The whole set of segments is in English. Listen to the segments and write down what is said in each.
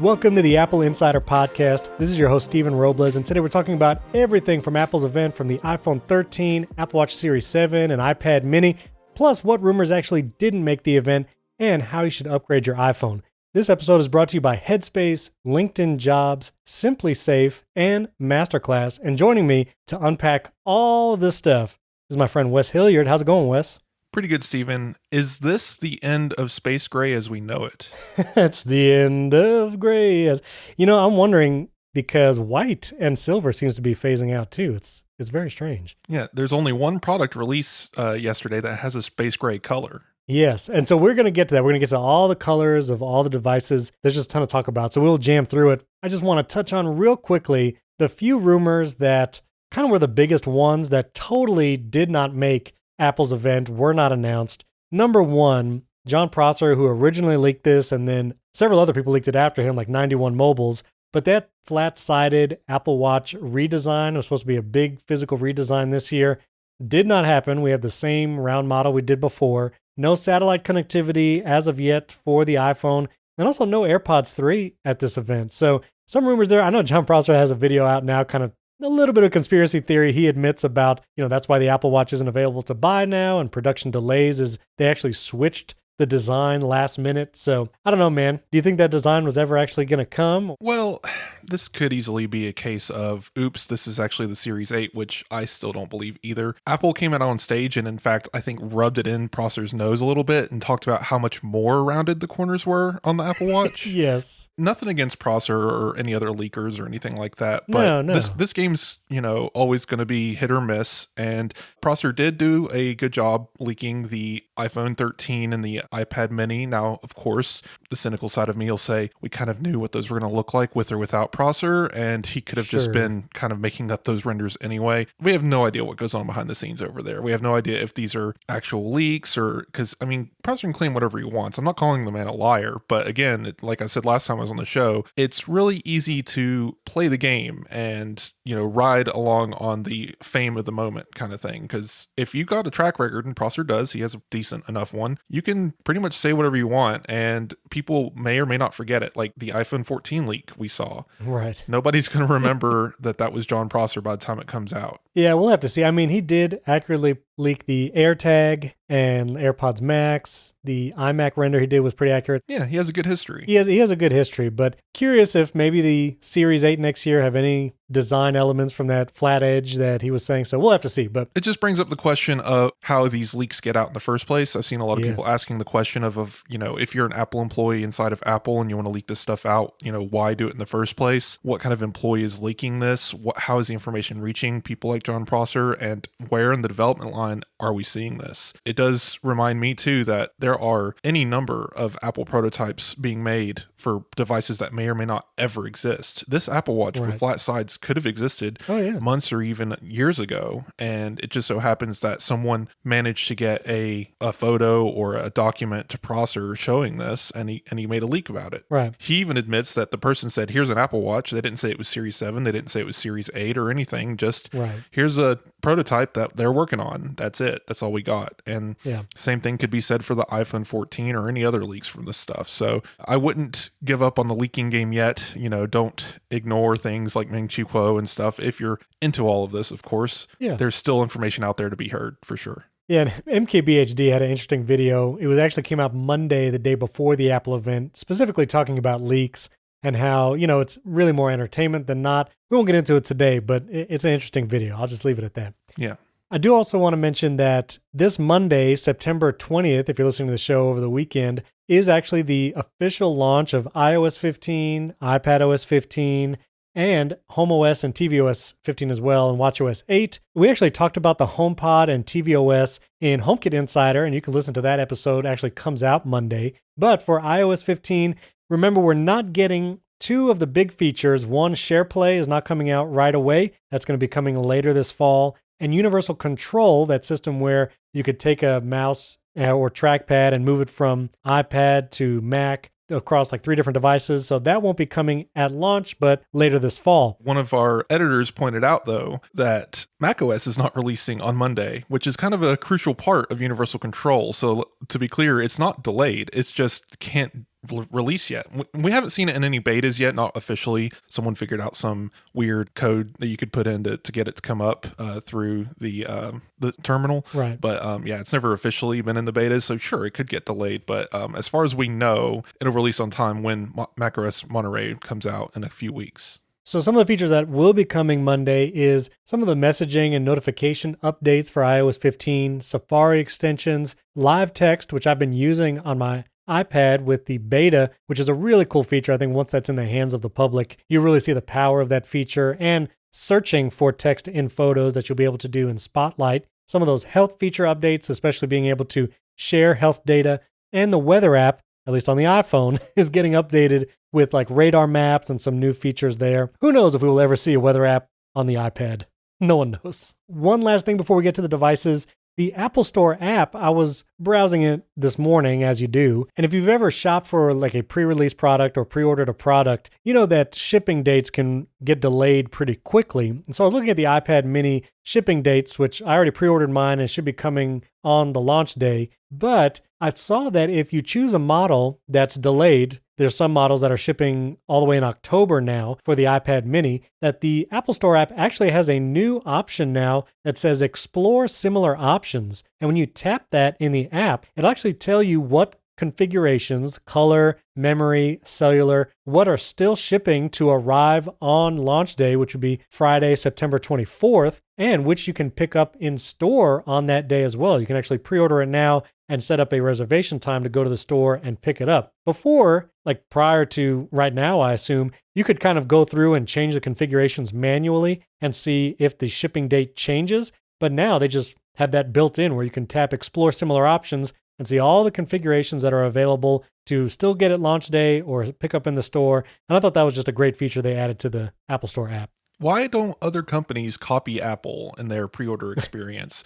Welcome to the Apple Insider Podcast. This is your host, Stephen Robles, and today we're talking about everything from Apple's event from the iPhone 13, Apple Watch Series 7, and iPad mini, plus what rumors actually didn't make the event, and how you should upgrade your iPhone. This episode is brought to you by Headspace, LinkedIn Jobs, Simply Safe, and Masterclass. And joining me to unpack all of this stuff is my friend Wes Hilliard. How's it going, Wes? Pretty good, Stephen. Is this the end of space gray as we know it? It's the end of gray. I'm wondering because white and silver seems to be phasing out too. It's very strange. Yeah, there's only one product release yesterday that has a space gray color. Yes, and so we're going to get to that. We're going to get to all the colors of all the devices. There's just a ton to talk about, so we'll jam through it. I just want to touch on real quickly the few rumors that kind of were the biggest ones that totally did not make Apple's event, were not announced. Number one, John Prosser, who originally leaked this, and then several other people leaked it after him, like 91 Mobiles. But that flat-sided Apple Watch redesign was supposed to be a big physical redesign this year. Did not happen. We have the same round model we did before. No satellite connectivity as of yet for the iPhone, and also no AirPods 3 at this event. So some rumors there. I know John Prosser has a video out now, kind of a little bit of conspiracy theory he admits about, that's why the Apple Watch isn't available to buy now, and production delays is they actually switched the design last minute. So I don't know, man. Do you think that design was ever actually going to come? Well, this could easily be a case of, oops, this is actually the Series 8, which I still don't believe either. Apple came out on stage and, in fact, I think rubbed it in Prosser's nose a little bit and talked about how much more rounded the corners were on the Apple Watch. Yes. Nothing against Prosser or any other leakers or anything like that. But no. This game's, always going to be hit or miss. And Prosser did do a good job leaking the iPhone 13 and the iPad mini. Now, of course, the cynical side of me will say we kind of knew what those were going to look like with or without Prosser, and he could have just been kind of making up those renders anyway. We have no idea what goes on behind the scenes over there. We have no idea if these are actual leaks or because, Prosser can claim whatever he wants. I'm not calling the man a liar, but again, like I said last time I was on the show, it's really easy to play the game and, ride along on the fame of the moment kind of thing. Because if you got a track record, and Prosser does, he has a decent enough one, you can pretty much say whatever you want and people may or may not forget it. Like the iPhone 14 leak we saw. Right. Nobody's going to remember that was John Prosser by the time it comes out. Yeah, we'll have to see. He did accurately leak the AirTag and AirPods Max. The iMac render he did was pretty accurate. Yeah, he has a good history. He has a good history, but curious if maybe the Series 8 next year have any design elements from that flat edge that he was saying. So we'll have to see. But it just brings up the question of how these leaks get out in the first place. I've seen a lot of people asking the question of, if you're an Apple employee inside of Apple and you want to leak this stuff out, why do it in the first place? What kind of employee is leaking this? How is the information reaching people like John Prosser, and where in the development line are we seeing this? It does remind me too that there are any number of Apple prototypes being made for devices that may or may not ever exist. This Apple Watch with flat sides could have existed months or even years ago, and it just so happens that someone managed to get a photo or a document to Prosser showing this, and he made a leak about it. Right. He even admits that the person said, here's an Apple Watch. They didn't say it was Series 7. They didn't say it was Series 8 or anything. Just here's a prototype that they're working on. That's it. That's all we got. And same thing could be said for the iPhone 14 or any other leaks from this stuff. So I wouldn't give up on the leaking game yet. Don't ignore things like Ming Chi Kuo and stuff. If you're into all of this, of course, there's still information out there to be heard for sure. Yeah, and MKBHD had an interesting video. It actually came out Monday, the day before the Apple event, specifically talking about leaks and how, it's really more entertainment than not. We won't get into it today, but it's an interesting video. I'll just leave it at that. Yeah. I do also want to mention that this Monday, September 20th, if you're listening to the show over the weekend, is actually the official launch of iOS 15, iPadOS 15, and HomeOS and tvOS 15 as well, and watchOS 8. We actually talked about the HomePod and tvOS in HomeKit Insider, and you can listen to that episode. It actually comes out Monday. But for iOS 15, remember, we're not getting two of the big features. One, SharePlay is not coming out right away. That's going to be coming later this fall. And Universal Control, that system where you could take a mouse or trackpad and move it from iPad to Mac across like 3 different devices. So that won't be coming at launch, but later this fall. One of our editors pointed out, though, that macOS is not releasing on Monday, which is kind of a crucial part of Universal Control. So to be clear, it's not delayed. It's just can't release yet. We haven't seen it in any betas yet, not officially. Someone figured out some weird code that you could put in to get it to come up through the terminal. Right. But it's never officially been in the beta, so sure, it could get delayed. But as far as we know, it'll release on time when macOS Monterey comes out in a few weeks. So some of the features that will be coming Monday is some of the messaging and notification updates for iOS 15, Safari extensions, live text, which I've been using on my iPad with the beta, which is a really cool feature. I think once that's in the hands of the public, you really see the power of that feature, and searching for text in photos that you'll be able to do in Spotlight. Some of those health feature updates, especially being able to share health data, and the weather app, at least on the iPhone, is getting updated with like radar maps and some new features there. Who knows if we will ever see a weather app on the iPad? No one knows. One last thing before we get to the devices. The Apple Store app, I was browsing it this morning, as you do. And if you've ever shopped for like a pre-release product or pre-ordered a product, you know that shipping dates can get delayed pretty quickly. And so I was looking at the iPad mini shipping dates, which I already pre-ordered mine and should be coming on the launch day. But I saw that if you choose a model that's delayed, there's some models that are shipping all the way in October now for the iPad mini, that the Apple Store app actually has a new option now that says explore similar options. And when you tap that in the app, it'll actually tell you what configurations, color, memory, cellular, what are still shipping to arrive on launch day, which would be Friday, September 24th, and which you can pick up in store on that day as well. You can actually pre-order it now and set up a reservation time to go to the store and pick it up. Before, like prior to right now, I assume, you could kind of go through and change the configurations manually and see if the shipping date changes. But now they just have that built in where you can tap explore similar options and see all the configurations that are available to still get at launch day or pick up in the store. And I thought that was just a great feature they added to the Apple Store app. Why don't other companies copy Apple in their pre-order experience?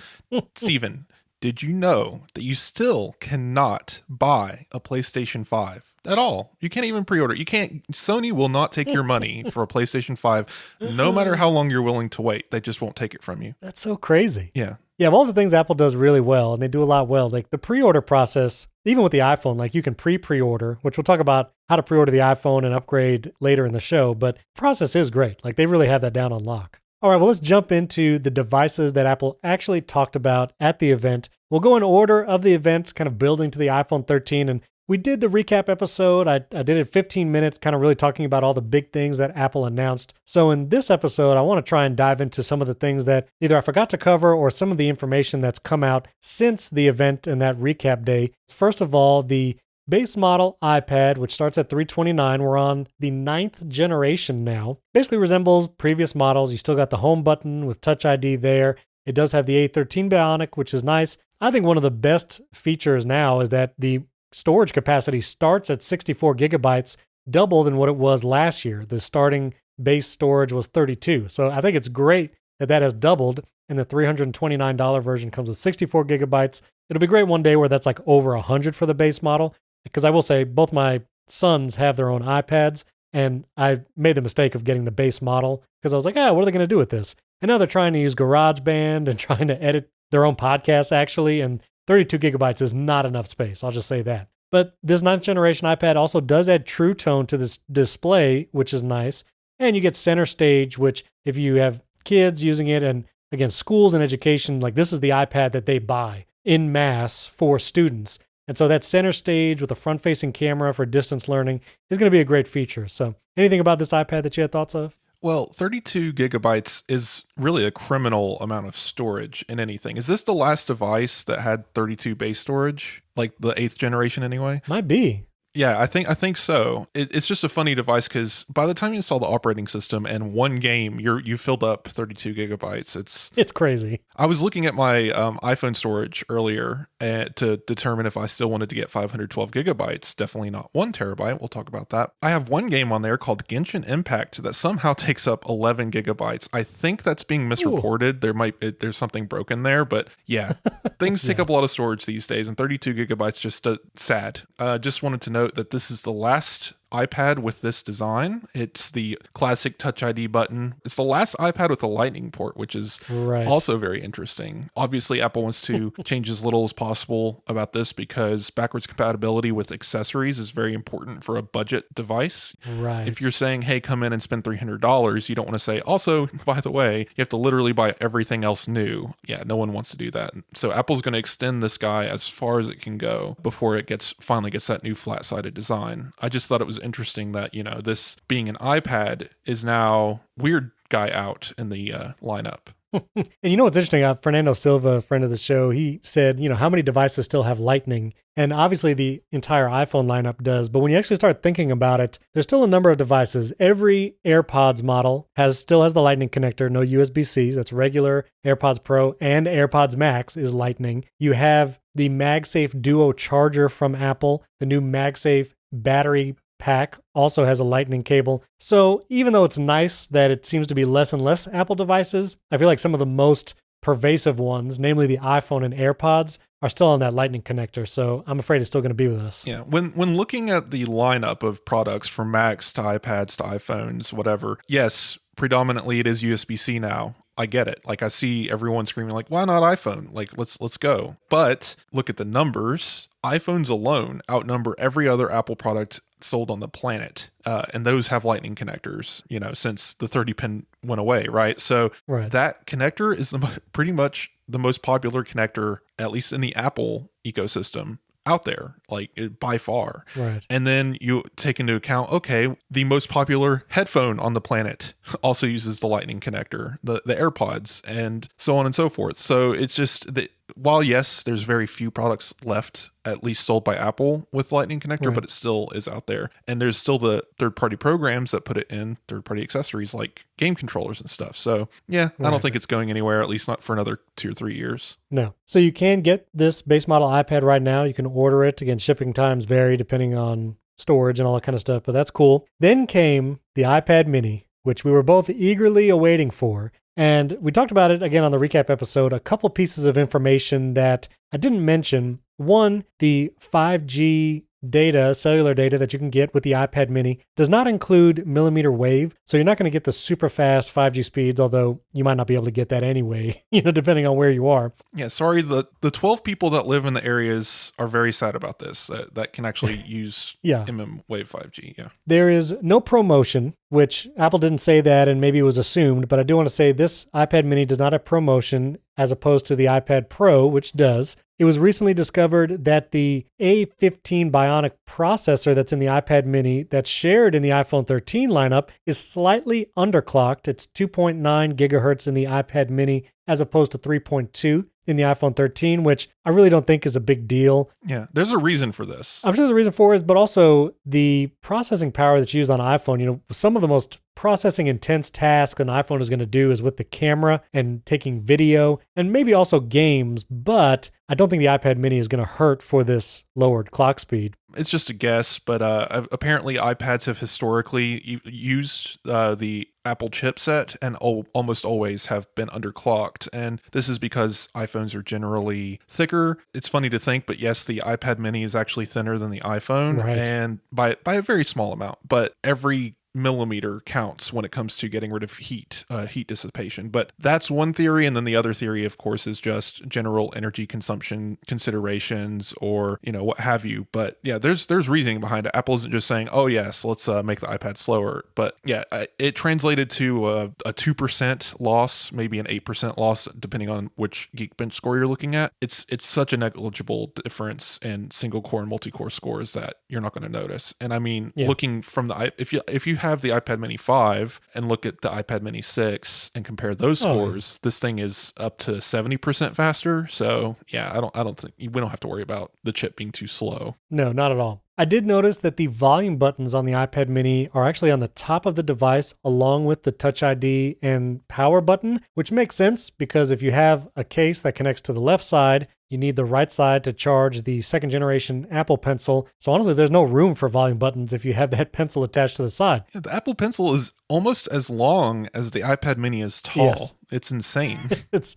Steven, did you know that you still cannot buy a PlayStation 5 at all? You can't even pre-order. Sony will not take your money for a PlayStation 5, no matter how long you're willing to wait. They just won't take it from you. That's so crazy. Yeah. Yeah, of all the things Apple does really well, and they do a lot well, like the pre-order process, even with the iPhone, like you can pre-order, which we'll talk about how to pre-order the iPhone and upgrade later in the show, but the process is great. Like they really have that down on lock. All right, well, let's jump into the devices that Apple actually talked about at the event. We'll go in order of the event, kind of building to the iPhone 13, and we did the recap episode. I did it 15 minutes, kind of really talking about all the big things that Apple announced. So in this episode, I want to try and dive into some of the things that either I forgot to cover or some of the information that's come out since the event and that recap day. First of all, the base model iPad, which starts at $329, we're on the 9th generation now. Basically resembles previous models. You still got the home button with Touch ID there. It does have the A13 Bionic, which is nice. I think one of the best features now is that the storage capacity starts at 64 gigabytes, double than what it was last year. The starting base storage was 32. So I think it's great that that has doubled, and the $329 version comes with 64 gigabytes. It'll be great one day where that's like over 100 for the base model, because I will say both my sons have their own iPads, and I made the mistake of getting the base model because I was like, what are they going to do with this? And now they're trying to use GarageBand and trying to edit their own podcasts, actually, and 32 gigabytes is not enough space. I'll just say that. But this 9th generation iPad also does add True Tone to this display, which is nice. And you get Center Stage, which if you have kids using it, and again, schools and education, like this is the iPad that they buy in mass for students. And so that Center Stage with a front-facing camera for distance learning is going to be a great feature. So anything about this iPad that you had thoughts of? Well, 32 gigabytes is really a criminal amount of storage in anything. Is this the last device that had 32 base storage? Like the 8th generation anyway? Might be. Yeah, I think so. It's just a funny device because by the time you install the operating system and one game, you filled up 32 gigabytes. It's crazy. I was looking at my iPhone storage earlier to determine if I still wanted to get 512 gigabytes. Definitely not 1 terabyte. We'll talk about that. I have one game on there called Genshin Impact that somehow takes up 11 gigabytes. I think that's being misreported. There's something broken there, but yeah, things take up a lot of storage these days, and 32 gigabytes just sad. Just wanted to note that this is the last iPad with this design. It's the classic Touch ID button. It's the last iPad with a lightning port, which is also very interesting. Obviously, Apple wants to change as little as possible about this because backwards compatibility with accessories is very important for a budget device. Right. If you're saying, hey, come in and spend $300, you don't want to say, also, by the way, you have to literally buy everything else new. Yeah, no one wants to do that. So Apple's going to extend this guy as far as it can go before it finally gets that new flat-sided design. I just thought it was interesting that, this being an iPad is now weird guy out in the lineup. And you know what's interesting? Fernando Silva, a friend of the show, he said, how many devices still have Lightning? And obviously the entire iPhone lineup does. But when you actually start thinking about it, there's still a number of devices. Every AirPods model still has the Lightning connector, no USB-C. That's regular AirPods Pro and AirPods Max is Lightning. You have the MagSafe Duo charger from Apple. The new MagSafe battery pack also has a lightning cable. So even though it's nice that it seems to be less and less Apple devices, I feel like some of the most pervasive ones, namely the iPhone and AirPods, are still on that lightning connector. So I'm afraid it's still going to be with us. Yeah. When looking at the lineup of products from Macs to iPads to iPhones, whatever, yes, predominantly it is USB-C now. I get it. Like I see everyone screaming like, why not iPhone? Like let's go. But look at the numbers. iPhones alone outnumber every other Apple product sold on the planet. And those have lightning connectors, since the 30 pin went away, right? So that connector is pretty much the most popular connector, at least in the Apple ecosystem out there, by far. Right. And then you take into account, okay, the most popular headphone on the planet also uses the lightning connector, the AirPods, and so on and so forth. So it's just that while yes, there's very few products left, at least sold by Apple with lightning connector, but it still is out there. And there's still the third-party programs that put it in, third-party accessories like game controllers and stuff. So yeah, I don't think it's going anywhere, at least not for another 2 or 3 years. No. So you can get this base model iPad right now. You can order it. Again, shipping times vary depending on storage and all that kind of stuff, but that's cool. Then came the iPad mini, which we were both eagerly awaiting for. And we talked about it again on the recap episode, a couple pieces of information that I didn't mention. One, the 5G data, cellular data that you can get with the iPad mini does not include millimeter wave. So you're not going to get the super fast 5G speeds, although you might not be able to get that anyway, depending on where you are. Yeah, sorry, the 12 people that live in the areas are very sad about this, that can actually use wave 5G. Yeah. There is no promotion, which Apple didn't say that, and maybe it was assumed, but I do want to say this iPad mini does not have promotion as opposed to the iPad Pro, which does. It was recently discovered that the A15 Bionic processor that's in the iPad mini that's shared in the iPhone 13 lineup is slightly underclocked. It's 2.9 gigahertz in the iPad mini as opposed to 3.2 in the iPhone 13, which I really don't think is a big deal. Yeah, there's a reason for this. I'm sure there's a reason for it, but also the processing power that's used on iPhone, some of the most processing intense tasks an iPhone is going to do is with the camera and taking video and maybe also games, but I don't think the iPad mini is going to hurt for this lowered clock speed. It's just a guess, but apparently iPads have historically used the Apple chipset and almost always have been underclocked. And this is because iPhones are generally thicker. It's funny to think, but yes, the iPad mini is actually thinner than the iPhone, and by a very small amount, but every millimeter counts when it comes to getting rid of heat dissipation. But that's one theory. And then the other theory, of course, is just general energy consumption considerations or, what have you. But yeah, there's reasoning behind it. Apple isn't just saying, oh yes, let's make the iPad slower. But yeah, it translated to a 2% loss, maybe an 8% loss, depending on which Geekbench score you're looking at. It's such a negligible difference in single core and multi-core scores that you're not going to notice. And I mean, looking from if you have the iPad mini 5 and look at the iPad mini 6 and compare those scores, this thing is up to 70% faster. So yeah, I don't think we don't have to worry about the chip being too slow. No, not at all. I did notice that the volume buttons on the iPad mini are actually on the top of the device along with the Touch ID and power button, which makes sense because if you have a case that connects to the left side, you need the right side to charge the second generation Apple Pencil. So honestly, there's no room for volume buttons if you have that pencil attached to the side. Yeah, the Apple Pencil is almost as long as the iPad mini is tall. Yes. It's insane. It's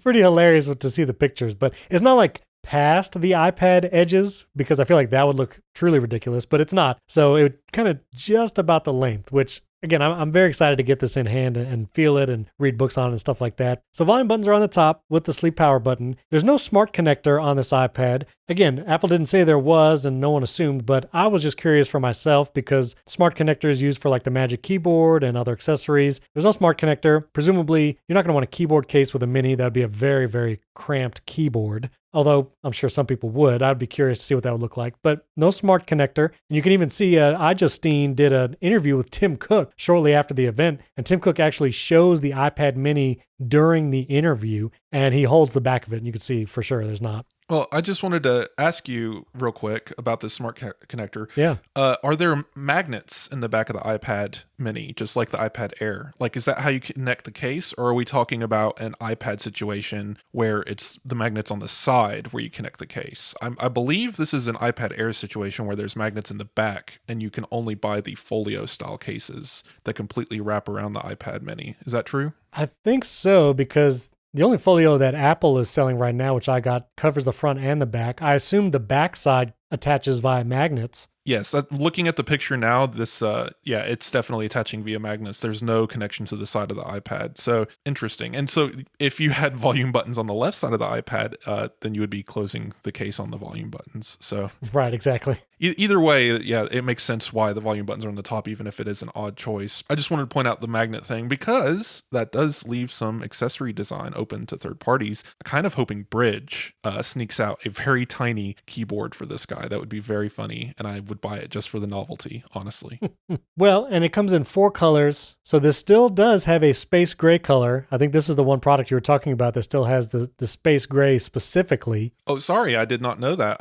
pretty hilarious to see the pictures, but it's not like past the iPad edges because I feel like that would look truly ridiculous, but it's not. So it kind of just about the length, which again, I'm very excited to get this in hand and feel it and read books on it and stuff like that. So volume buttons are on the top with the sleep power button. There's no smart connector on this iPad. Again, Apple didn't say there was and no one assumed, but I was just curious for myself because smart connector is used for like the Magic Keyboard and other accessories. There's no smart connector. Presumably, you're not going to want a keyboard case with a mini. That would be a very, very cramped keyboard. Although I'm sure some people would. I'd be curious to see what that would look like. But no smart connector. And you can even see iJustine did an interview with Tim Cook shortly after the event. And Tim Cook actually shows the iPad mini during the interview. And he holds the back of it. And you can see for sure there's not. Well, I just wanted to ask you real quick about this smart connector. Yeah. Are there magnets in the back of the iPad mini, just like the iPad Air? Like, is that how you connect the case? Or are we talking about an iPad situation where it's the magnets on the side where you connect the case? I believe this is an iPad Air situation where there's magnets in the back and you can only buy the folio style cases that completely wrap around the iPad mini. Is that true? I think so, because the only folio that Apple is selling right now, which I got, covers the front and the back. I assume the back side attaches via magnets. Yes, looking at the picture now, this, it's definitely attaching via magnets. There's no connection to the side of the iPad. So interesting. And so if you had volume buttons on the left side of the iPad, then you would be closing the case on the volume buttons. So right, exactly. Either way, yeah, it makes sense why the volume buttons are on the top, even if it is an odd choice. I just wanted to point out the magnet thing because that does leave some accessory design open to third parties. Kind of hoping Bridge sneaks out a very tiny keyboard for this guy. That would be very funny, and I would buy it just for the novelty, honestly. Well, and it comes in 4 colors. So this still does have a space gray color. I think this is the one product you were talking about that still has the space gray specifically. Oh, sorry, I did not know that.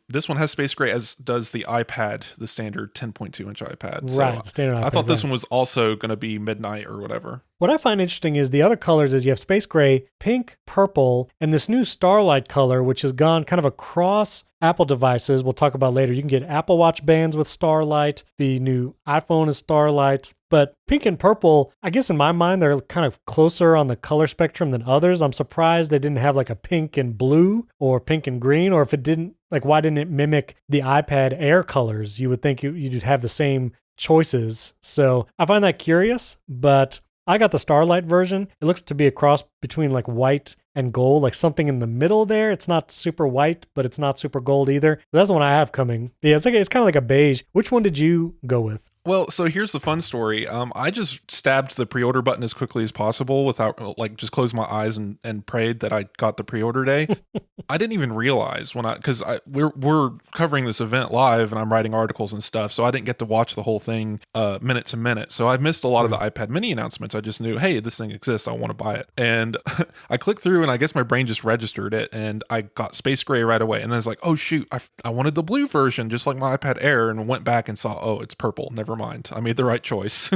This one has space gray, as does the iPad, the standard 10.2-inch iPad. So right, the standard iPad. I thought this one was also going to be midnight or whatever. What I find interesting is the other colors is you have space gray, pink, purple, and this new Starlight color, which has gone kind of across Apple devices. We'll talk about later. You can get Apple Watch bands with Starlight. The new iPhone is Starlight. But pink and purple, I guess in my mind, they're kind of closer on the color spectrum than others. I'm surprised they didn't have like a pink and blue or pink and green, or if it didn't, like why didn't it mimic the iPad Air colors? You would think you'd have the same choices. So I find that curious, but I got the Starlight version. It looks to be a cross between like white and gold, like something in the middle there. It's not super white, but it's not super gold either. That's the one I have coming. Yeah, it's kind of like a beige. Which one did you go with? Well, so here's the fun story. I just stabbed the pre-order button as quickly as possible without, like, just closed my eyes and prayed that I got the pre-order day. I didn't even realize because we're covering this event live and I'm writing articles and stuff, so I didn't get to watch the whole thing minute to minute. So I missed a lot of the iPad mini announcements. I just knew, hey, this thing exists. I want to buy it. And I clicked through and I guess my brain just registered it and I got space gray right away. And then it's like, oh shoot, I wanted the blue version just like my iPad Air, and went back and saw, oh, it's purple. Never mind. I made the right choice.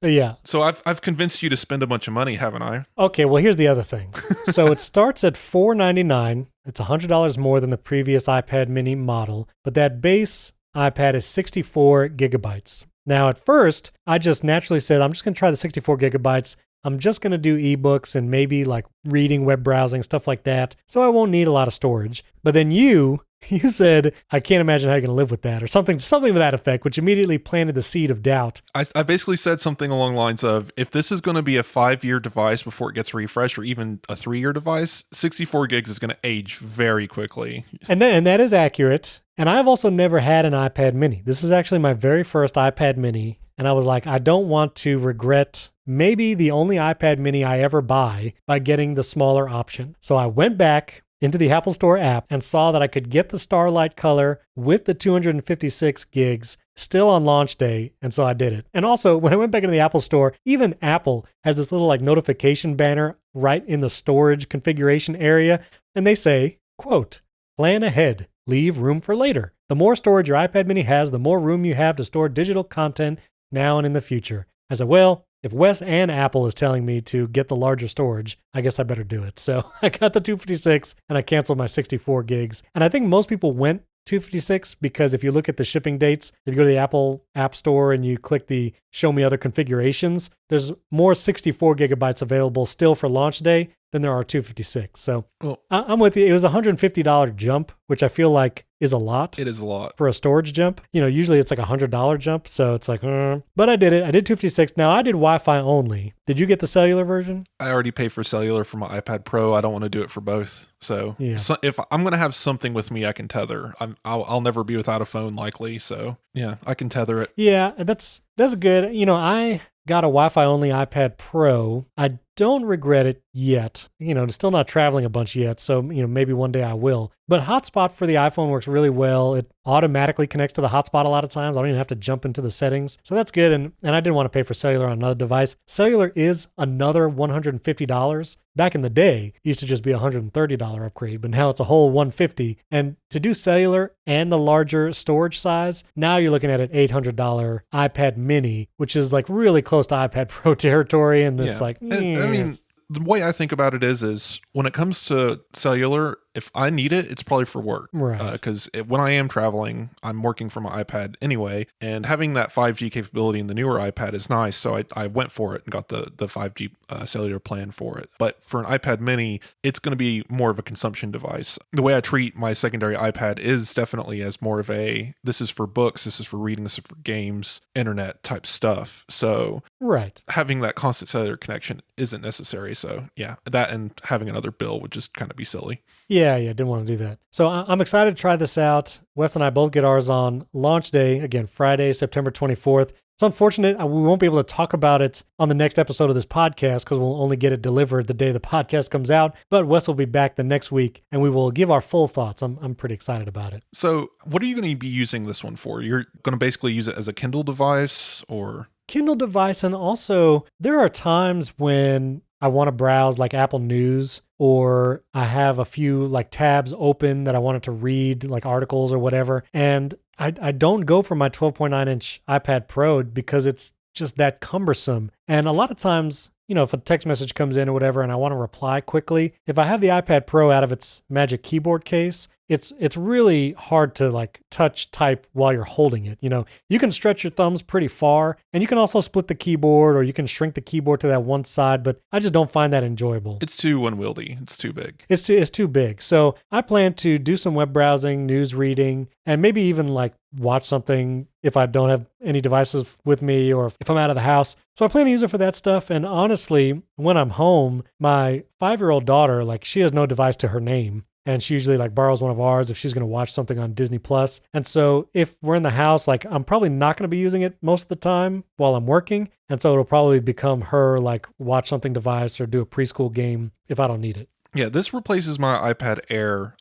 Yeah. So I've convinced you to spend a bunch of money, haven't I? Okay, well, here's the other thing. So it starts at $499. It's $100 more than the previous iPad mini model, but that base iPad is 64 gigabytes. Now, at first, I just naturally said, I'm just going to try the 64 gigabytes. I'm just going to do ebooks and maybe like reading, web browsing, stuff like that. So I won't need a lot of storage. But then you said, I can't imagine how you're going to live with that, or something to that effect, which immediately planted the seed of doubt. I basically said something along the lines of, if this is going to be a 5-year device before it gets refreshed, or even a 3-year device, 64 gigs is going to age very quickly. And that is accurate. And I've also never had an iPad mini. This is actually my very first iPad mini. And I was like, I don't want to regret maybe the only iPad mini I ever buy by getting the smaller option. So I went back into the Apple Store app and saw that I could get the Starlight color with the 256 gigs still on launch day. And so I did it. And also, when I went back into the Apple Store, even Apple has this little like notification banner right in the storage configuration area. And they say, quote, plan ahead, leave room for later. The more storage your iPad mini has, the more room you have to store digital content now and in the future. I said, well, if Wes and Apple is telling me to get the larger storage, I guess I better do it. So I got the 256 and I canceled my 64 gigs. And I think most people went 256 because if you look at the shipping dates, if you go to the Apple App Store and you click the show me other configurations, there's more 64 gigabytes available still for launch day than there are 256. So Well, I'm with you. It was a $150 jump, which I feel like is a lot. it is a lot. For a storage jump. Usually it's like a $100 jump. So it's like, but I did it. I did 256. Now I did Wi-Fi only. Did you get the cellular version? I already pay for cellular for my iPad Pro. I don't want to do it for both. So, Yeah. if I'm going to have something with me, I can tether. I'll never be without a phone likely. So yeah, I can tether it. Yeah, that's good. I got a Wi-Fi only iPad Pro. I don't regret it yet. Still not traveling a bunch yet. So, maybe one day I will. But hotspot for the iPhone works really well. It automatically connects to the hotspot a lot of times. I don't even have to jump into the settings. So that's good. And I didn't want to pay for cellular on another device. Cellular is another $150. Back in the day, it used to just be a $130 upgrade, but now it's a whole $150. And to do cellular and the larger storage size, now you're looking at an $800 iPad mini, which is like really close to iPad Pro territory. And it's like, the way I think about it is when it comes to cellular, if I need it, it's probably for work. Right. Because when I am traveling, I'm working from my iPad anyway. And having that 5G capability in the newer iPad is nice. So I went for it and got the 5G cellular plan for it. But for an iPad mini, it's going to be more of a consumption device. The way I treat my secondary iPad is definitely as more of this is for books, this is for reading, this is for games, internet type stuff. So right. having that constant cellular connection isn't necessary. So yeah, that and having another bill would just kind of be silly. Yeah, didn't want to do that. So I'm excited to try this out. Wes and I both get ours on launch day, again, Friday, September 24th. It's unfortunate we won't be able to talk about it on the next episode of this podcast because we'll only get it delivered the day the podcast comes out. But Wes will be back the next week and we will give our full thoughts. I'm pretty excited about it. So what are you going to be using this one for? You're going to basically use it as a Kindle device or? Kindle device. And also there are times when I want to browse like Apple News, or I have a few like tabs open that I wanted to read, like articles or whatever. And I don't go for my 12.9-inch iPad Pro because it's just that cumbersome. And a lot of times, if a text message comes in or whatever and I want to reply quickly, if I have the iPad Pro out of its Magic Keyboard case, it's really hard to like touch type while you're holding it. You can stretch your thumbs pretty far and you can also split the keyboard or you can shrink the keyboard to that one side, but I just don't find that enjoyable. It's too unwieldy. It's too big. It's too big. So I plan to do some web browsing, news reading, and maybe even like watch something if I don't have any devices with me or if I'm out of the house. So I plan to use it for that stuff. And honestly, when I'm home, my 5-year-old daughter, like she has no device to her name. And she usually like borrows one of ours if she's going to watch something on Disney Plus. And so if we're in the house, like I'm probably not going to be using it most of the time while I'm working. And so it'll probably become her like watch something device or do a preschool game if I don't need it. Yeah, this replaces my iPad Air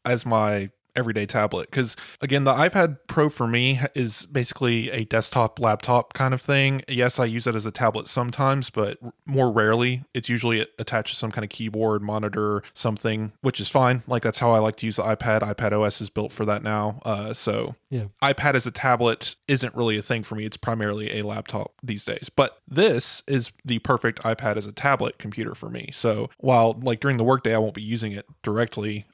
as my everyday tablet because again the iPad Pro for me is basically a desktop laptop kind of thing. Yes, I use it as a tablet sometimes, but more rarely. It's usually attached to some kind of keyboard, monitor, something, which is fine. Like that's how I like to use the iPad. iPad OS is built for that now. So yeah, iPad as a tablet isn't really a thing for me. It's primarily a laptop these days. But this is the perfect iPad as a tablet computer for me. So while like during the workday I won't be using it directly,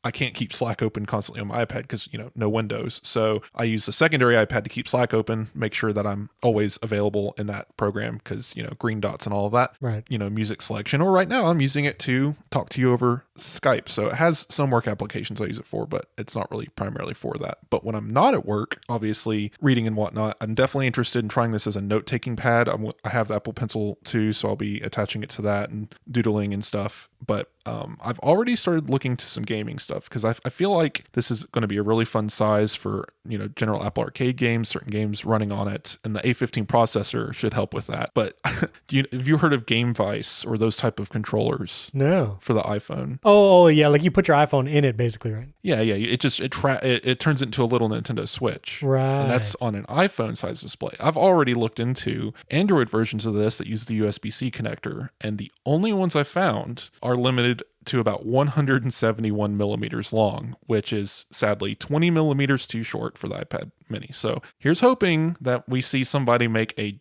I can't keep Slack open constantly on my iPad because, no Windows. So I use the secondary iPad to keep Slack open, make sure that I'm always available in that program because, green dots and all of that, right? Music selection. Or right now I'm using it to talk to you over Skype. So it has some work applications I use it for, but it's not really primarily for that. But when I'm not at work, obviously reading and whatnot, I'm definitely interested in trying this as a note-taking pad. I have the Apple Pencil too, so I'll be attaching it to that and doodling and stuff. But I've already started looking to some gaming stuff because I feel like this is going to be a really fun size for, general Apple Arcade games, certain games running on it, and the A15 processor should help with that. But have you heard of Game Vice or those type of controllers? No. For the iPhone? Oh yeah, like you put your iPhone in it basically, right? Yeah. It turns into a little Nintendo Switch. Right. And that's on an iPhone size display. I've already looked into Android versions of this that use the USB-C connector, and the only ones I found are limited to about 171 millimeters long, which is sadly 20 millimeters too short for the iPad mini. So here's hoping that we see somebody make a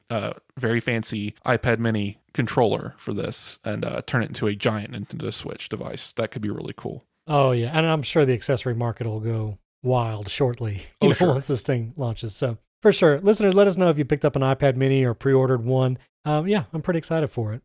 very fancy iPad mini controller for this and turn it into a giant Nintendo Switch device. That could be really cool. Oh yeah, and I'm sure the accessory market will go wild shortly Sure. once this thing launches. So for sure, listeners, let us know if you picked up an iPad mini or pre-ordered one. I'm pretty excited for it.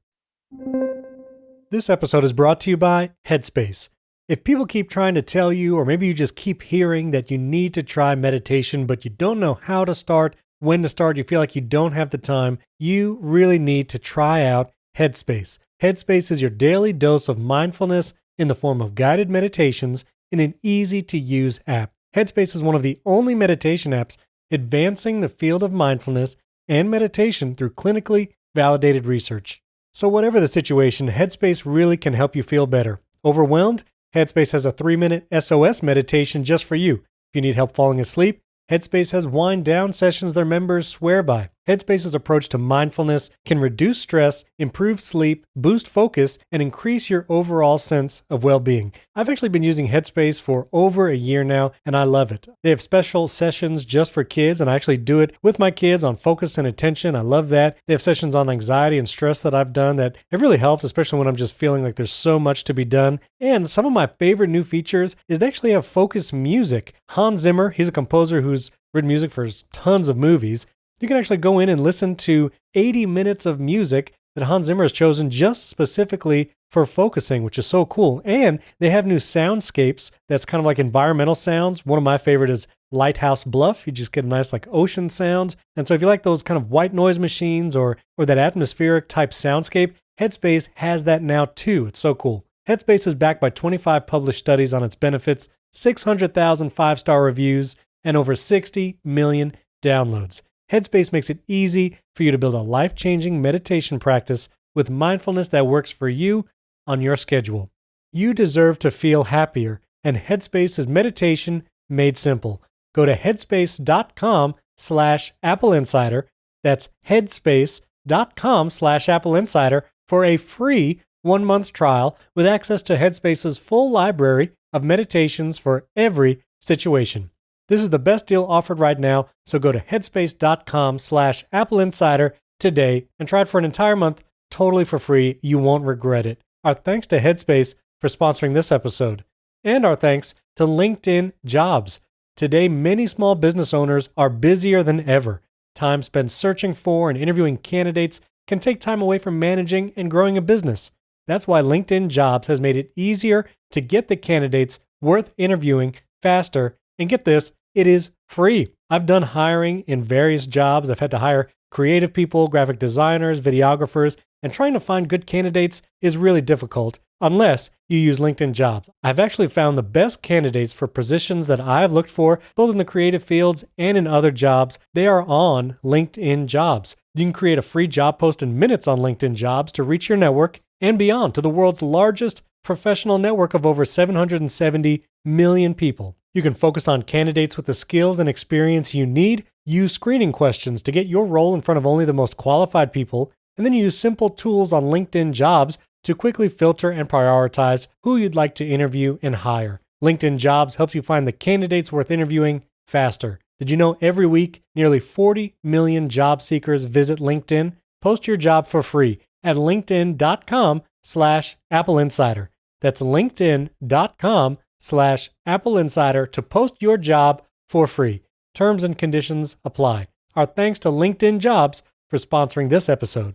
This episode is brought to you by Headspace. If people keep trying to tell you, or maybe you just keep hearing that you need to try meditation, but you don't know how to start, when to start, you feel like you don't have the time, you really need to try out Headspace. Headspace is your daily dose of mindfulness in the form of guided meditations in an easy-to-use app. Headspace is one of the only meditation apps advancing the field of mindfulness and meditation through clinically validated research. So whatever the situation, Headspace really can help you feel better. Overwhelmed? Headspace has a 3-minute SOS meditation just for you. If you need help falling asleep, Headspace has wind-down sessions their members swear by. Headspace's approach to mindfulness can reduce stress, improve sleep, boost focus, and increase your overall sense of well-being. I've actually been using Headspace for over a year now, and I love it. They have special sessions just for kids, and I actually do it with my kids on focus and attention. I love that. They have sessions on anxiety and stress that I've done that have really helped, especially when I'm just feeling like there's so much to be done. And some of my favorite new features is they actually have focus music. Hans Zimmer, he's a composer who's written music for tons of movies. You can actually go in and listen to 80 minutes of music that Hans Zimmer has chosen just specifically for focusing, which is so cool. And they have new soundscapes that's kind of like environmental sounds. One of my favorite is Lighthouse Bluff. You just get a nice like ocean sounds. And so if you like those kind of white noise machines or that atmospheric type soundscape, Headspace has that now too. It's so cool. Headspace is backed by 25 published studies on its benefits, 600,000 5-star reviews, and over 60 million downloads. Headspace makes it easy for you to build a life-changing meditation practice with mindfulness that works for you on your schedule. You deserve to feel happier, and Headspace is meditation made simple. Go to headspace.com/AppleInsider. That's headspace.com/AppleInsider for a free 1-month trial with access to Headspace's full library of meditations for every situation. This is the best deal offered right now, so go to headspace.com/AppleInsider today and try it for an entire month totally for free. You won't regret it. Our thanks to Headspace for sponsoring this episode. And our thanks to LinkedIn Jobs. Today, many small business owners are busier than ever. Time spent searching for and interviewing candidates can take time away from managing and growing a business. That's why LinkedIn Jobs has made it easier to get the candidates worth interviewing faster. And get this, it is free. I've done hiring in various jobs. I've had to hire creative people, graphic designers, videographers, and trying to find good candidates is really difficult unless you use LinkedIn Jobs. I've actually found the best candidates for positions that I've looked for, both in the creative fields and in other jobs. They are on LinkedIn Jobs. You can create a free job post in minutes on LinkedIn Jobs to reach your network and beyond to the world's largest professional network of over 770 million people. You can focus on candidates with the skills and experience you need, use screening questions to get your role in front of only the most qualified people, and then use simple tools on LinkedIn Jobs to quickly filter and prioritize who you'd like to interview and hire. LinkedIn Jobs helps you find the candidates worth interviewing faster. Did you know every week, nearly 40 million job seekers visit LinkedIn? Post your job for free at linkedin.com/AppleInsider. That's linkedin.com/AppleInsider to post your job for free. Terms and conditions apply. Our thanks to LinkedIn Jobs for sponsoring this episode.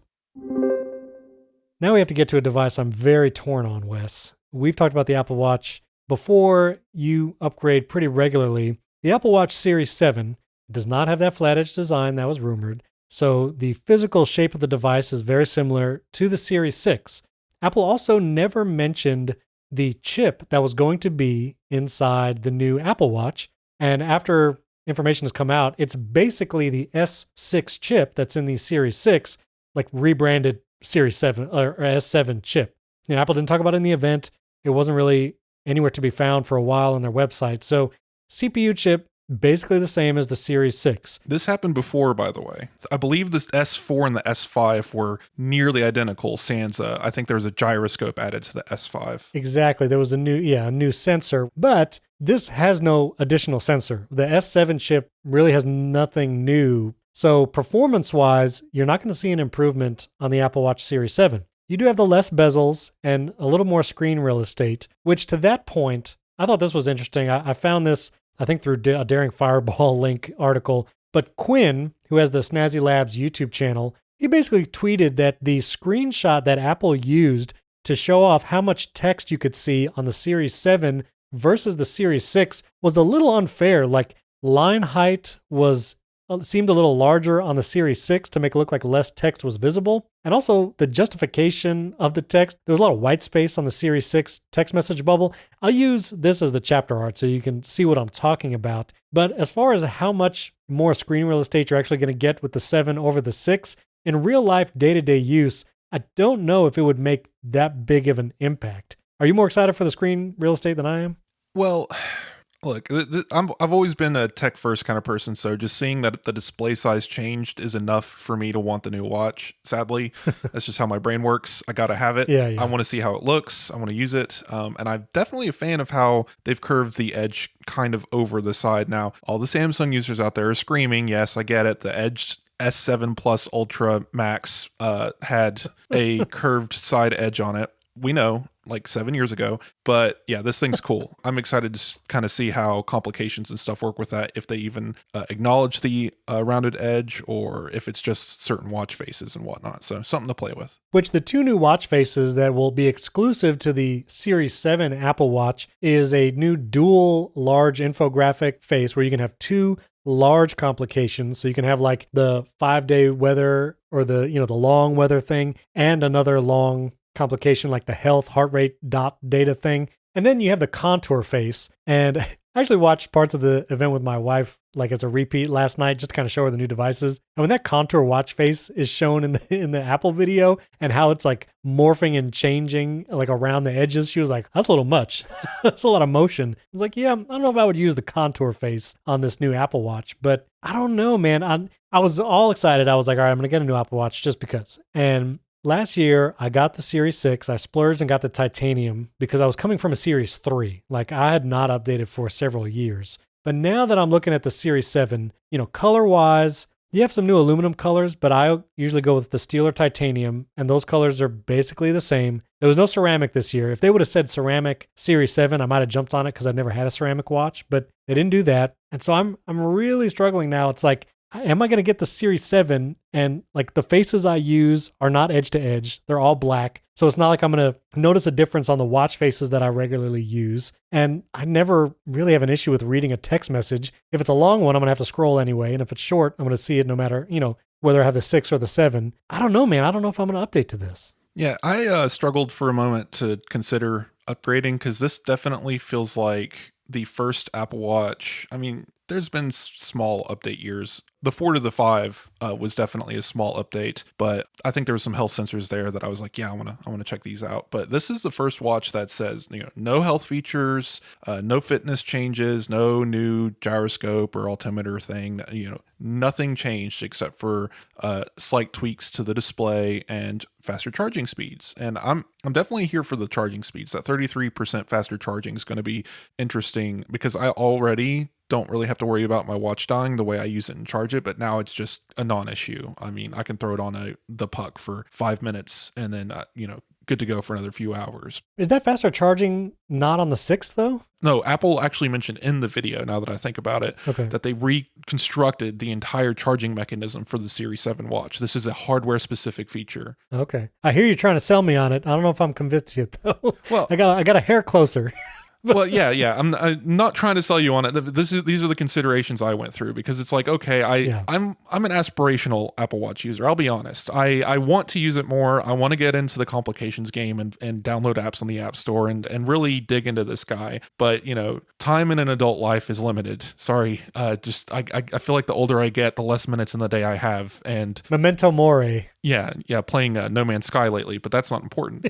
Now we have to get to a device I'm very torn on, Wes. We've talked about the Apple Watch before. You upgrade pretty regularly. The Apple Watch Series 7 does not have that flat edge design that was rumored, so the physical shape of the device is very similar to the Series 6. Apple also never mentioned the chip that was going to be inside the new Apple Watch. And after information has come out, it's basically the S6 chip that's in the Series 6, like rebranded Series 7 or S7 chip. Apple didn't talk about it in the event. It wasn't really anywhere to be found for a while on their website. So CPU chip, basically the same as the Series 6. This happened before, by the way. I believe this S4 and the S5 were nearly identical. Sans, I think there was a gyroscope added to the S5. Exactly. There was a new sensor, but this has no additional sensor. The S7 chip really has nothing new. So performance-wise, you're not going to see an improvement on the Apple Watch Series 7. You do have the less bezels and a little more screen real estate, which to that point, I thought this was interesting. I found this, I think, through a Daring Fireball link article. But Quinn, who has the Snazzy Labs YouTube channel, he basically tweeted that the screenshot that Apple used to show off how much text you could see on the Series 7 versus the Series 6 was a little unfair. Like line height seemed a little larger on the Series 6 to make it look like less text was visible. And also the justification of the text, there was a lot of white space on the Series 6 text message bubble. I'll use this as the chapter art so you can see what I'm talking about. But as far as how much more screen real estate you're actually going to get with the 7 over the 6, in real life day-to-day use, I don't know if it would make that big of an impact. Are you more excited for the screen real estate than I am? Well, look, I've always been a tech first kind of person, so just seeing that the display size changed is enough for me to want the new watch. Sadly, that's just how my brain works. I got to have it. Yeah. I want to see how it looks. I want to use it. And I'm definitely a fan of how they've curved the edge kind of over the side. Now, all the Samsung users out there are screaming. Yes, I get it. The Edge S7 Plus Ultra Max had a curved side edge on it. We know, like 7 years ago. But yeah, this thing's cool. I'm excited to kind of see how complications and stuff work with that, if they even acknowledge the rounded edge or if it's just certain watch faces and whatnot. So something to play with. Which the two new watch faces that will be exclusive to the Series 7 Apple Watch is a new dual large infographic face where you can have two large complications. So you can have like the 5-day weather or the long weather thing and another long complication like the health heart rate dot data thing. And then you have the contour face. And I actually watched parts of the event with my wife, like as a repeat last night, just to kind of show her the new devices. And when that contour watch face is shown in the Apple video and how it's like morphing and changing like around the edges, she was like, that's a little much. That's a lot of motion. I was like, yeah, I don't know if I would use the contour face on this new Apple Watch, but I don't know, man. I was all excited. I was like, all right, I'm going to get a new Apple Watch just because. And last year, I got the Series 6. I splurged and got the titanium because I was coming from a Series 3. Like, I had not updated for several years. But now that I'm looking at the Series 7, color-wise, you have some new aluminum colors, but I usually go with the steel or titanium, and those colors are basically the same. There was no ceramic this year. If they would have said ceramic Series 7, I might have jumped on it because I've never had a ceramic watch, but they didn't do that. And so I'm really struggling now. It's like, am I going to get the Series 7? And like the faces I use are not edge to edge. They're all black. So it's not like I'm going to notice a difference on the watch faces that I regularly use. And I never really have an issue with reading a text message. If it's a long one, I'm going to have to scroll anyway. And if it's short, I'm going to see it no matter, whether I have the 6 or the 7. I don't know, man. I don't know if I'm going to update to this. Yeah, I struggled for a moment to consider upgrading because this definitely feels like the first Apple Watch. I mean, there's been small update years. The 4 to the 5 was definitely a small update, but I think there were some health sensors there that I was like, yeah, I want to check these out. But this is the first watch that says, no health features, no fitness changes, no new gyroscope or altimeter thing. Nothing changed except for slight tweaks to the display and faster charging speeds. And I'm definitely here for the charging speeds. That 33% faster charging is going to be interesting because I already don't really have to worry about my watch dying the way I use it and charge it, but now it's just a non-issue. I mean, I can throw it on the puck for 5 minutes and then, good to go for another few hours. Is that faster charging not on the 6 though? No, Apple actually mentioned in the video, now that I think about it, that they reconstructed the entire charging mechanism for the Series 7 watch. This is a hardware-specific feature. Okay. I hear you trying to sell me on it. I don't know if I'm convinced yet, though. Well, I got a hair closer. Well, yeah. I'm not trying to sell you on it. These are the considerations I went through because it's like, okay, I'm an aspirational Apple Watch user. I'll be honest. I want to use it more. I want to get into the complications game and download apps on the App Store and really dig into this guy. But time in an adult life is limited. Sorry. I feel like the older I get, the less minutes in the day I have. And Memento Mori. Yeah, playing No Man's Sky lately, but that's not important.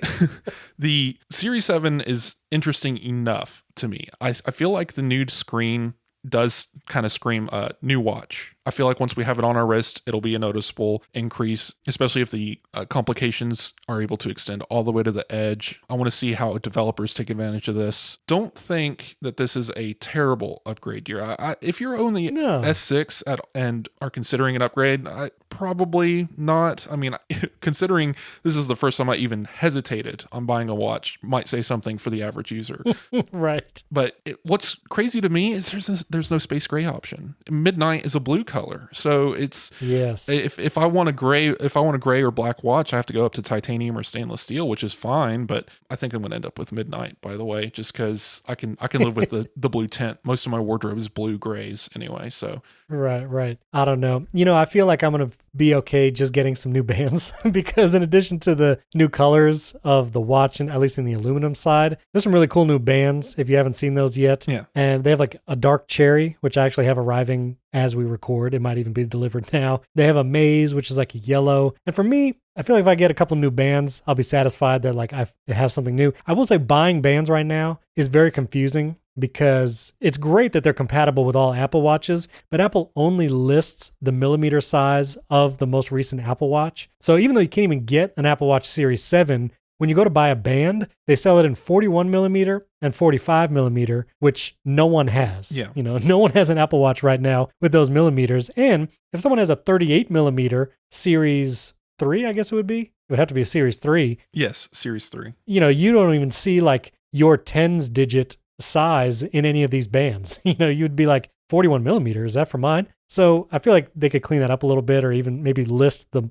The Series 7 is interesting enough to me. I feel like the new screen does kind of scream new watch. I feel like once we have it on our wrist, it'll be a noticeable increase, especially if the complications are able to extend all the way to the edge. I want to see how developers take advantage of this. Don't think that this is a terrible upgrade year. If you're only S6 and are considering an upgrade, Probably not. I mean, considering this is the first time I even hesitated on buying a watch, might say something for the average user. Right. But what's crazy to me is there's no space gray option. Midnight is a blue color, so it's Yes. if I want a gray or black watch, I have to go up to titanium or stainless steel, which is fine. But I think I'm going to end up with midnight, by the way, just because I can live with the blue tint. Most of my wardrobe is blue grays anyway. So Right. I don't know. I feel like I'm going to be okay just getting some new bands because in addition to the new colors of the watch, and at least in the aluminum side, there's some really cool new bands if you haven't seen those yet. Yeah. And they have like a dark cherry, which I actually have arriving as we record. It might even be delivered now. They have a maize, which is like a yellow. And for me, I feel like if I get a couple new bands, I'll be satisfied that like it has something new. I will say buying bands right now is very confusing because it's great that they're compatible with all Apple Watches, but Apple only lists the millimeter size of the most recent Apple Watch. So even though you can't even get an Apple Watch Series 7, when you go to buy a band, they sell it in 41 millimeter and 45 millimeter, which no one has. Yeah. No one has an Apple Watch right now with those millimeters. And if someone has a 38 millimeter Series 3, I guess it would have to be a Series 3. Yes, Series 3. You don't even see like your tens digit size in any of these bands. You'd be like 41 millimeter. Is that for mine? So I feel like they could clean that up a little bit, or even maybe list the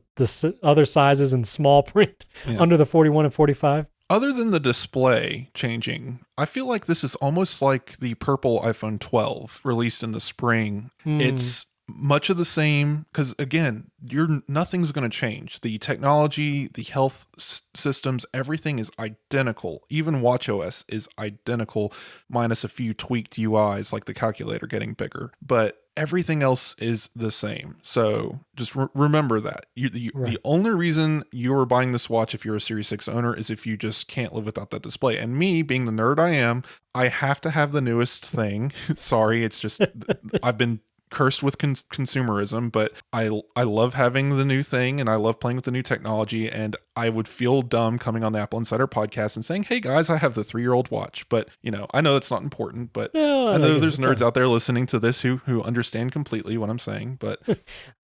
other sizes in small print under the 41 and 45. Other than the display changing, I feel like this is almost like the purple iPhone 12 released in the spring. It's much of the same because, again, nothing's going to change. The technology, the health systems, everything is identical. Even watchOS is identical, minus a few tweaked UIs like the calculator getting bigger. But everything else is the same. So just remember that. The only reason you're buying this watch if you're a Series 6 owner is if you just can't live without that display. And me, being the nerd I am, I have to have the newest thing. Sorry, it's just I've been cursed with consumerism, but I love having the new thing and I love playing with the new technology, and I would feel dumb coming on the Apple Insider podcast and saying, hey guys, I have the 3-year-old watch. But I know that's not important, but I know there's nerds out there listening to this who understand completely what I'm saying. But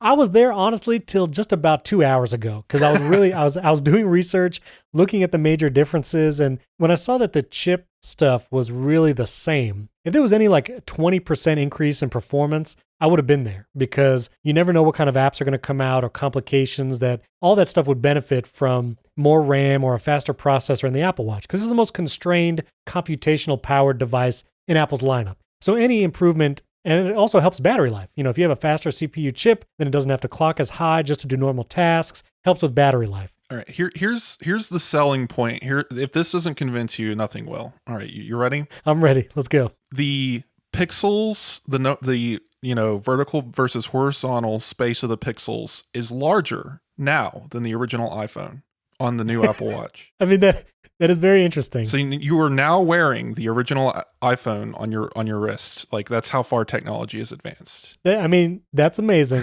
I was there honestly till just about 2 hours ago because I was really I was doing research, looking at the major differences, and when I saw that the chip stuff was really the same, if there was any like 20% increase in performance, I would have been there because you never know what kind of apps are going to come out or complications, that all that stuff would benefit from more RAM or a faster processor in the Apple Watch because this is the most constrained computational powered device in Apple's lineup. So any improvement, and it also helps battery life. If you have a faster CPU chip, then it doesn't have to clock as high just to do normal tasks, helps with battery life. all right, here's the selling point here. If this doesn't convince you, nothing will. All right, you ready? I'm ready. Let's go. The pixels, the vertical versus horizontal space of the pixels is larger now than the original iPhone on the new Apple Watch. I mean, that is very interesting. So you are now wearing the original iPhone on your wrist. Like, that's how far technology is advanced. I mean, that's amazing.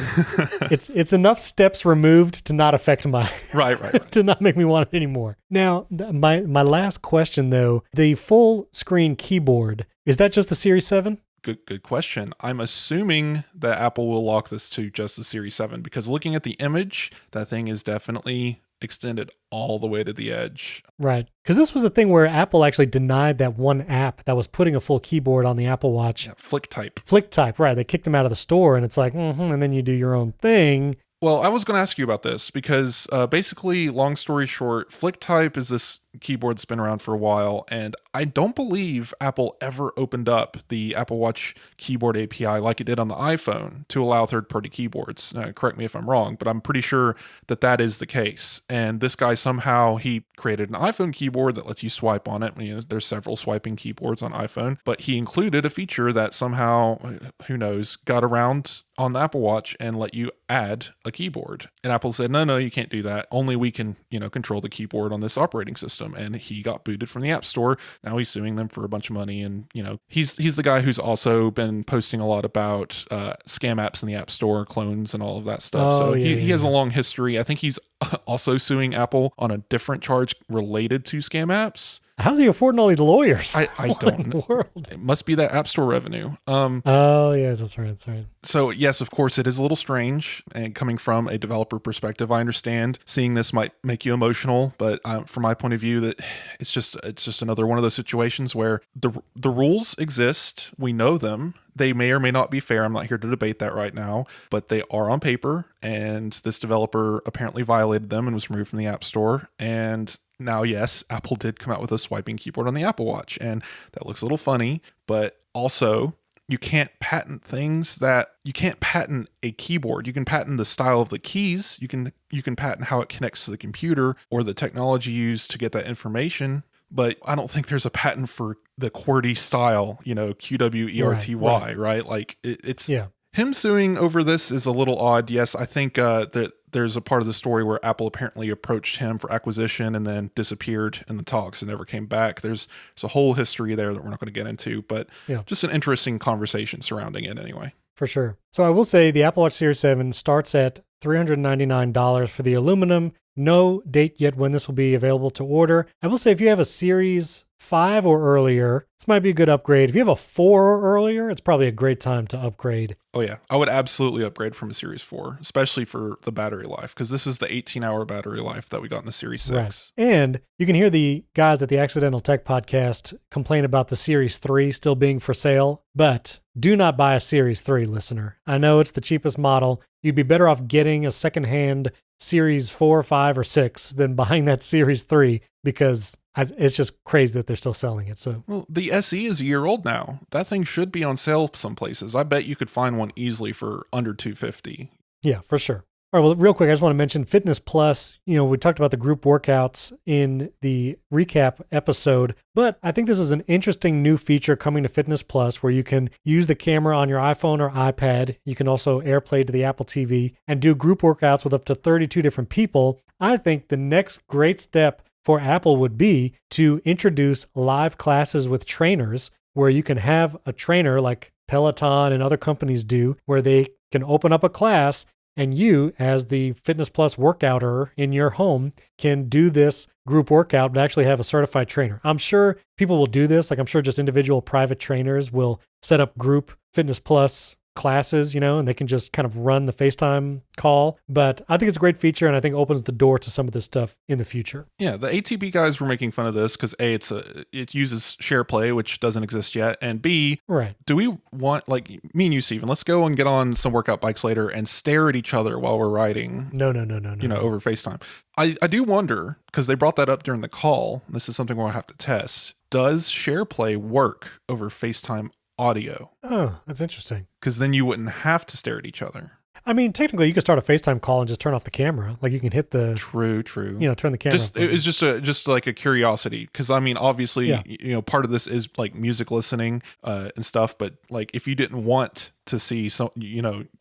It's enough steps removed to not affect my right. to not make me want it anymore. Now, my last question though, the full screen keyboard, is that just the Series 7? Good question. I'm assuming that Apple will lock this to just the Series 7 because looking at the image, that thing is definitely extended all the way to the edge. Right. Because this was the thing where Apple actually denied that one app that was putting a full keyboard on the Apple Watch. Yeah, FlickType. FlickType, right. They kicked them out of the store and it's like, and then you do your own thing. Well, I was going to ask you about this because basically, long story short, FlickType is this keyboard that's been around for a while, and I don't believe Apple ever opened up the Apple Watch keyboard API like it did on the iPhone to allow third-party keyboards. Correct me if I'm wrong, but I'm pretty sure that is the case. And this guy somehow, he created an iPhone keyboard that lets you swipe on it. There's several swiping keyboards on iPhone, but he included a feature that somehow, who knows, got around on the Apple Watch and let you add a keyboard. And Apple said, no, you can't do that. Only we can, control the keyboard on this operating system. And he got booted from the App Store. Now he's suing them for a bunch of money. And, he's the guy who's also been posting a lot about scam apps in the App Store, clones and all of that stuff. He has a long history. I think he's also suing Apple on a different charge related to scam apps. How's he affording all these lawyers? I What don't in know. the world? It must be that App Store revenue. Oh, yes, that's right. That's right. So yes, of course, it is a little strange, and coming from a developer perspective, I understand seeing this might make you emotional, but from my point of view, that it's just another one of those situations where the rules exist, we know them. They may or may not be fair. I'm not here to debate that right now, but they are on paper, and this developer apparently violated them and was removed from the App Store. And now, yes, Apple did come out with a swiping keyboard on the Apple Watch, and that looks a little funny, but also you can't patent you can't patent a keyboard. You can patent the style of the keys. You can patent how it connects to the computer or the technology used to get that information. But I don't think there's a patent for the QWERTY style, QWERTY, right? Like it's him suing over this is a little odd. Yes, I think that there's a part of the story where Apple apparently approached him for acquisition and then disappeared in the talks and never came back. There's a whole history there that we're not going to get into, but just an interesting conversation surrounding it anyway. For sure. So I will say the Apple Watch Series 7 starts at $399 for the aluminum. No date yet when this will be available to order. I will say if you have a Series 5 or earlier, this might be a good upgrade. If you have a 4 or earlier, it's probably a great time to upgrade. Oh yeah, I would absolutely upgrade from a Series 4, especially for the battery life, because this is the 18-hour battery life that we got in the Series 6. Right. And you can hear the guys at the Accidental Tech podcast complain about the Series 3 still being for sale, but do not buy a Series 3, listener. I know it's the cheapest model. You'd be better off getting a secondhand Series 4, 5, or 6 than buying that Series 3 because it's just crazy that they're still selling it. So, well, the SE is a year old now. That thing should be on sale some places. I bet you could find one easily for under $250. Yeah, for sure. All right, well, real quick, I just want to mention Fitness Plus. We talked about the group workouts in the recap episode, but I think this is an interesting new feature coming to Fitness Plus where you can use the camera on your iPhone or iPad. You can also AirPlay to the Apple TV and do group workouts with up to 32 different people. I think the next great step for Apple would be to introduce live classes with trainers where you can have a trainer like Peloton and other companies do, where they can open up a class and you, as the Fitness Plus workouter in your home, can do this group workout but actually have a certified trainer. I'm sure people will do this. Like I'm sure just individual private trainers will set up group Fitness Plus classes, and they can just kind of run the FaceTime call. But I think it's a great feature, and I think opens the door to some of this stuff in the future. Yeah, the ATB guys were making fun of this because A, it uses SharePlay, which doesn't exist yet, and B, do we want, like me and you, Steven, let's go and get on some workout bikes later and stare at each other while we're riding. No. Over FaceTime. I do wonder, because they brought that up during the call, this is something we'll have to test. Does SharePlay work over FaceTime audio? Oh, that's interesting. Because then you wouldn't have to stare at each other. I mean, technically, you could start a FaceTime call and just turn off the camera. Like you can hit the true. Turn the camera. It's just like a curiosity, because I mean, obviously, part of this is like music listening and stuff. But like, if you didn't want to see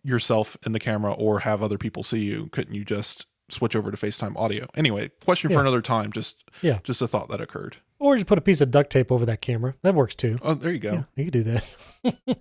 yourself in the camera or have other people see you, couldn't you just switch over to FaceTime audio? Anyway, question for another time. Just a thought that occurred. Or just put a piece of duct tape over that camera. That works too. Oh, there you go. Yeah, you could do that.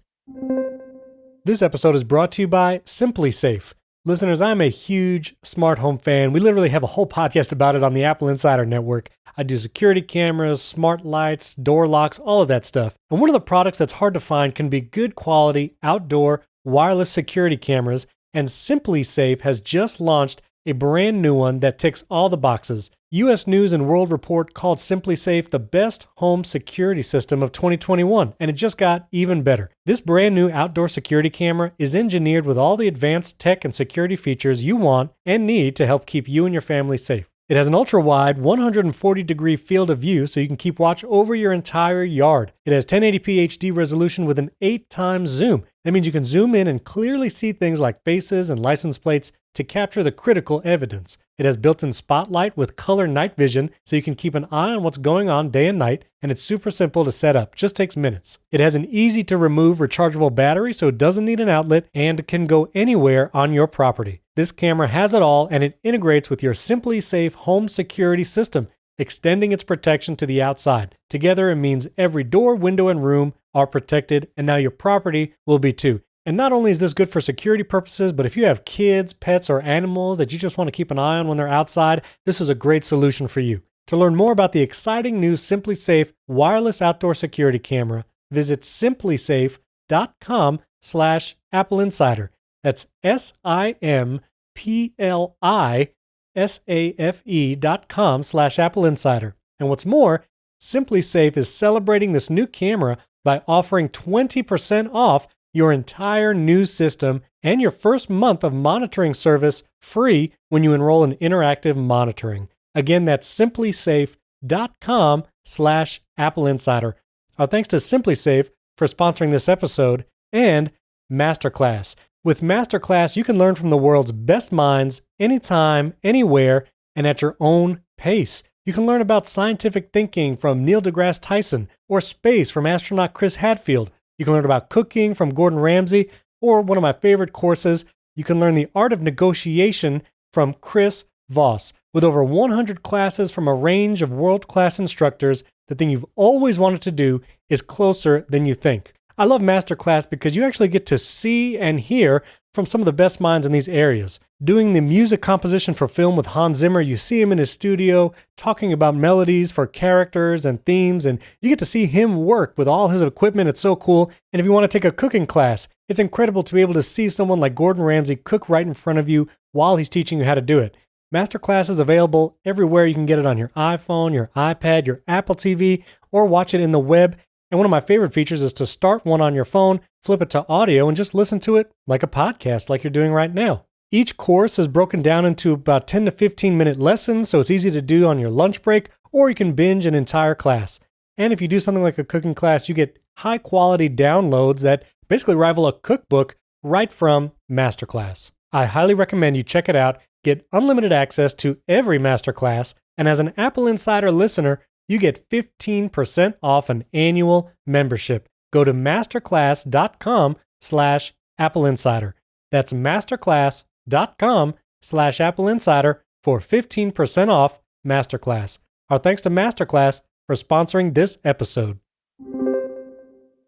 This episode is brought to you by Simply Safe. Listeners, I'm a huge smart home fan. We literally have a whole podcast about it on the AppleInsider network. I do security cameras, smart lights, door locks, all of that stuff. And one of the products that's hard to find can be good quality outdoor wireless security cameras. And Simply Safe has just launched a brand new one that ticks all the boxes. U.S. News and World Report called Simply Safe the best home security system of 2021, and it just got even better. This brand new outdoor security camera is engineered with all the advanced tech and security features you want and need to help keep you and your family safe. It has an ultra-wide 140-degree field of view so you can keep watch over your entire yard. It has 1080p HD resolution with an 8x zoom. That means you can zoom in and clearly see things like faces and license plates to capture the critical evidence. It has built-in spotlight with color night vision so you can keep an eye on what's going on day and night, and it's super simple to set up, just takes minutes. It has an easy-to-remove rechargeable battery so it doesn't need an outlet and can go anywhere on your property. This camera has it all, and it integrates with your Simply Safe home security system, extending its protection to the outside. Together, it means every door, window, and room are protected, and now your property will be too. And not only is this good for security purposes, but if you have kids, pets, or animals that you just want to keep an eye on when they're outside, this is a great solution for you. To learn more about the exciting new Simply Safe wireless outdoor security camera, visit simplysafe.com/AppleInsider. That's SIMPLISAFE.com/AppleInsider. And what's more, Simply Safe is celebrating this new camera by offering 20% off your entire new system and your first month of monitoring service free when you enroll in interactive monitoring. Again, that's simplysafe.com/AppleInsider. Our thanks to SimpliSafe for sponsoring this episode and Masterclass. With Masterclass, you can learn from the world's best minds anytime, anywhere, and at your own pace. You can learn about scientific thinking from Neil deGrasse Tyson or space from astronaut Chris Hadfield. You can learn about cooking from Gordon Ramsay, or one of my favorite courses, you can learn the art of negotiation from Chris Voss. With over 100 classes from a range of world-class instructors, the thing you've always wanted to do is closer than you think. I love Masterclass because you actually get to see and hear from some of the best minds in these areas. Doing the music composition for film with Hans Zimmer, you see him in his studio talking about melodies for characters and themes, and you get to see him work with all his equipment. It's so cool. And if you want to take a cooking class, it's incredible to be able to see someone like Gordon Ramsay cook right in front of you while he's teaching you how to do it. Masterclass is available everywhere. You can get it on your iPhone, your iPad, your Apple TV, or watch it in the web. And one of my favorite features is to start one on your phone, flip it to audio, and just listen to it like a podcast like you're doing right now. Each course is broken down into about 10 to 15 minute lessons, so it's easy to do on your lunch break, or you can binge an entire class. And if you do something like a cooking class, you get high quality downloads that basically rival a cookbook right from Masterclass. I highly recommend you check it out, get unlimited access to every Masterclass, and as an Apple Insider listener, you get 15% off an annual membership. Go to masterclass.com/AppleInsider. That's masterclass.com/AppleInsider for 15% off Masterclass. Our thanks to Masterclass for sponsoring this episode.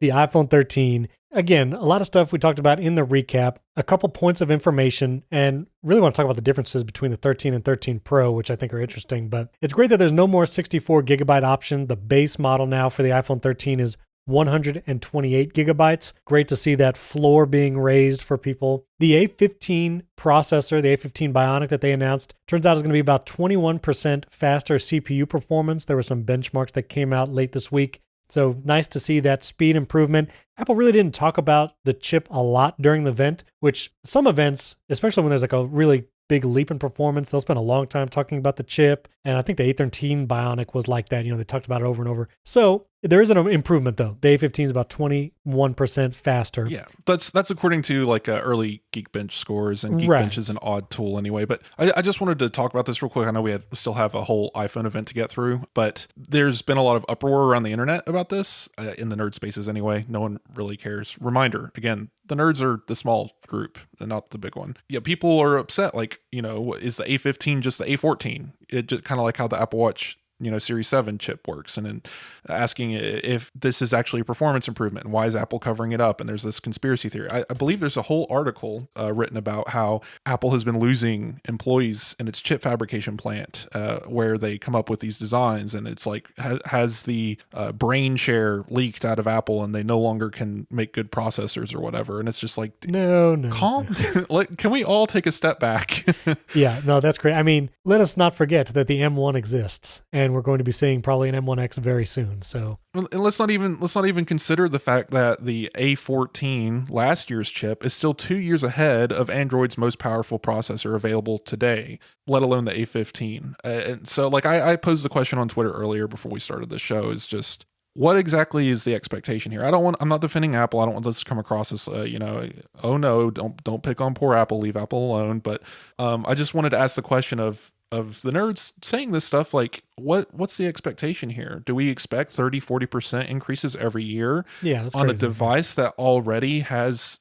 The iPhone 13. Again, a lot of stuff we talked about in the recap, a couple points of information, and really want to talk about the differences between the 13 and 13 Pro, which I think are interesting. But it's great that there's no more 64 gigabyte option. The base model now for the iPhone 13 is 128 gigabytes. Great to see that floor being raised for people. The A15 processor, the A15 Bionic that they announced, turns out is going to be about 21% faster CPU performance. There were some benchmarks that came out late this week. So nice to see that speed improvement. Apple really didn't talk about the chip a lot during the event, which some events, especially when there's like a really big leap in performance, they'll spend a long time talking about the chip. And I think the A13 Bionic was like that. You know, they talked about it over and over. So there is an improvement though. The A15 is about 21% faster. Yeah, that's according to like early Geekbench scores, and Geekbench is an odd tool anyway. But I just wanted to talk about this real quick. I know we still have a whole iPhone event to get through, but there's been a lot of uproar around the internet about this, in the nerd spaces anyway. No one really cares. Reminder, again, the nerds are the small group and not the big one. Yeah, people are upset. Like, you know, is the A15 just the A14? It just kind of like how the Apple Watch, you know, Series 7 chip works, and then asking if this is actually a performance improvement and why is Apple covering it up. And there's this conspiracy theory. I believe there's a whole article written about how Apple has been losing employees in its chip fabrication plant, where they come up with these designs, and it's like has the brain share leaked out of Apple, and they no longer can make good processors or whatever. And it's just like, calm down. Like, can we all take a step back? Yeah, no, that's great. I mean, let us not forget that the M1 exists, and we're going to be seeing probably an M1X very soon. So, and let's not even consider the fact that the A14, last year's chip, is still 2 years ahead of Android's most powerful processor available today, let alone the A15. And so, like, I posed the question on Twitter earlier before we started the show, is just, what exactly is the expectation here? I'm not defending Apple. I don't want this to come across as, oh no, don't pick on poor Apple, leave Apple alone. But I just wanted to ask the question of the nerds saying this stuff, like, what's the expectation here? Do we expect 30-40% increases every year that's on crazy. A device that already has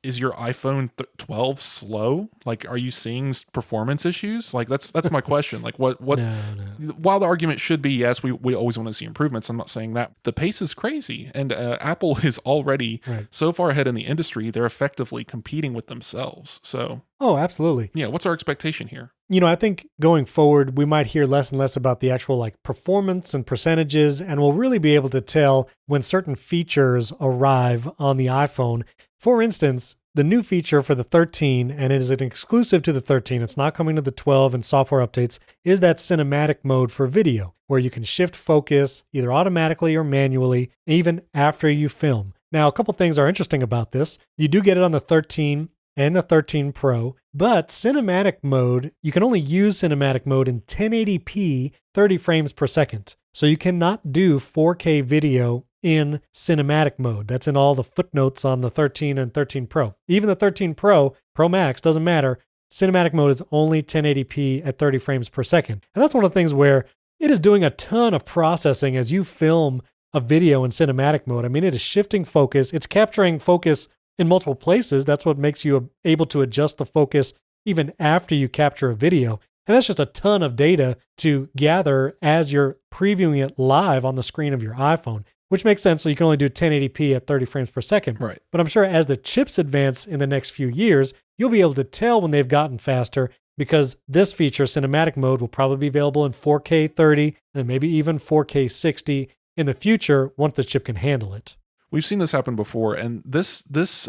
is your iPhone 12 slow? Like, are you seeing performance issues? Like, that's my question. Like, what No. While the argument should be, yes, we always want to see improvements, I'm not saying that. The pace is crazy, and Apple is already so far ahead in the industry, they're effectively competing with themselves. So, oh, absolutely. yeah, what's our expectation here? I think going forward, we might hear less and less about the actual like performance and percentages, and we'll really be able to tell when certain features arrive on the iPhone. For instance, the new feature for the 13, and it is an exclusive to the 13, it's not coming to the 12 and software updates, is that cinematic mode for video, where you can shift focus either automatically or manually, even after you film. Now, a couple things are interesting about this. You do get it on the 13 and the 13 Pro, but cinematic mode, you can only use cinematic mode in 1080p 30 frames per second. So you cannot do 4K video in cinematic mode. That's in all the footnotes on the 13 and 13 Pro. Even the 13 Pro Max, doesn't matter. Cinematic mode is only 1080p at 30 frames per second. And that's one of the things where it is doing a ton of processing as you film a video in cinematic mode. I mean, it is shifting focus. It's capturing focus in multiple places. That's what makes you able to adjust the focus even after you capture a video. And that's just a ton of data to gather as you're previewing it live on the screen of your iPhone, which makes sense. So you can only do 1080p at 30 frames per second. Right. But I'm sure as the chips advance in the next few years, you'll be able to tell when they've gotten faster, because this feature, cinematic mode, will probably be available in 4K 30 and maybe even 4K 60 in the future once the chip can handle it. We've seen this happen before, and this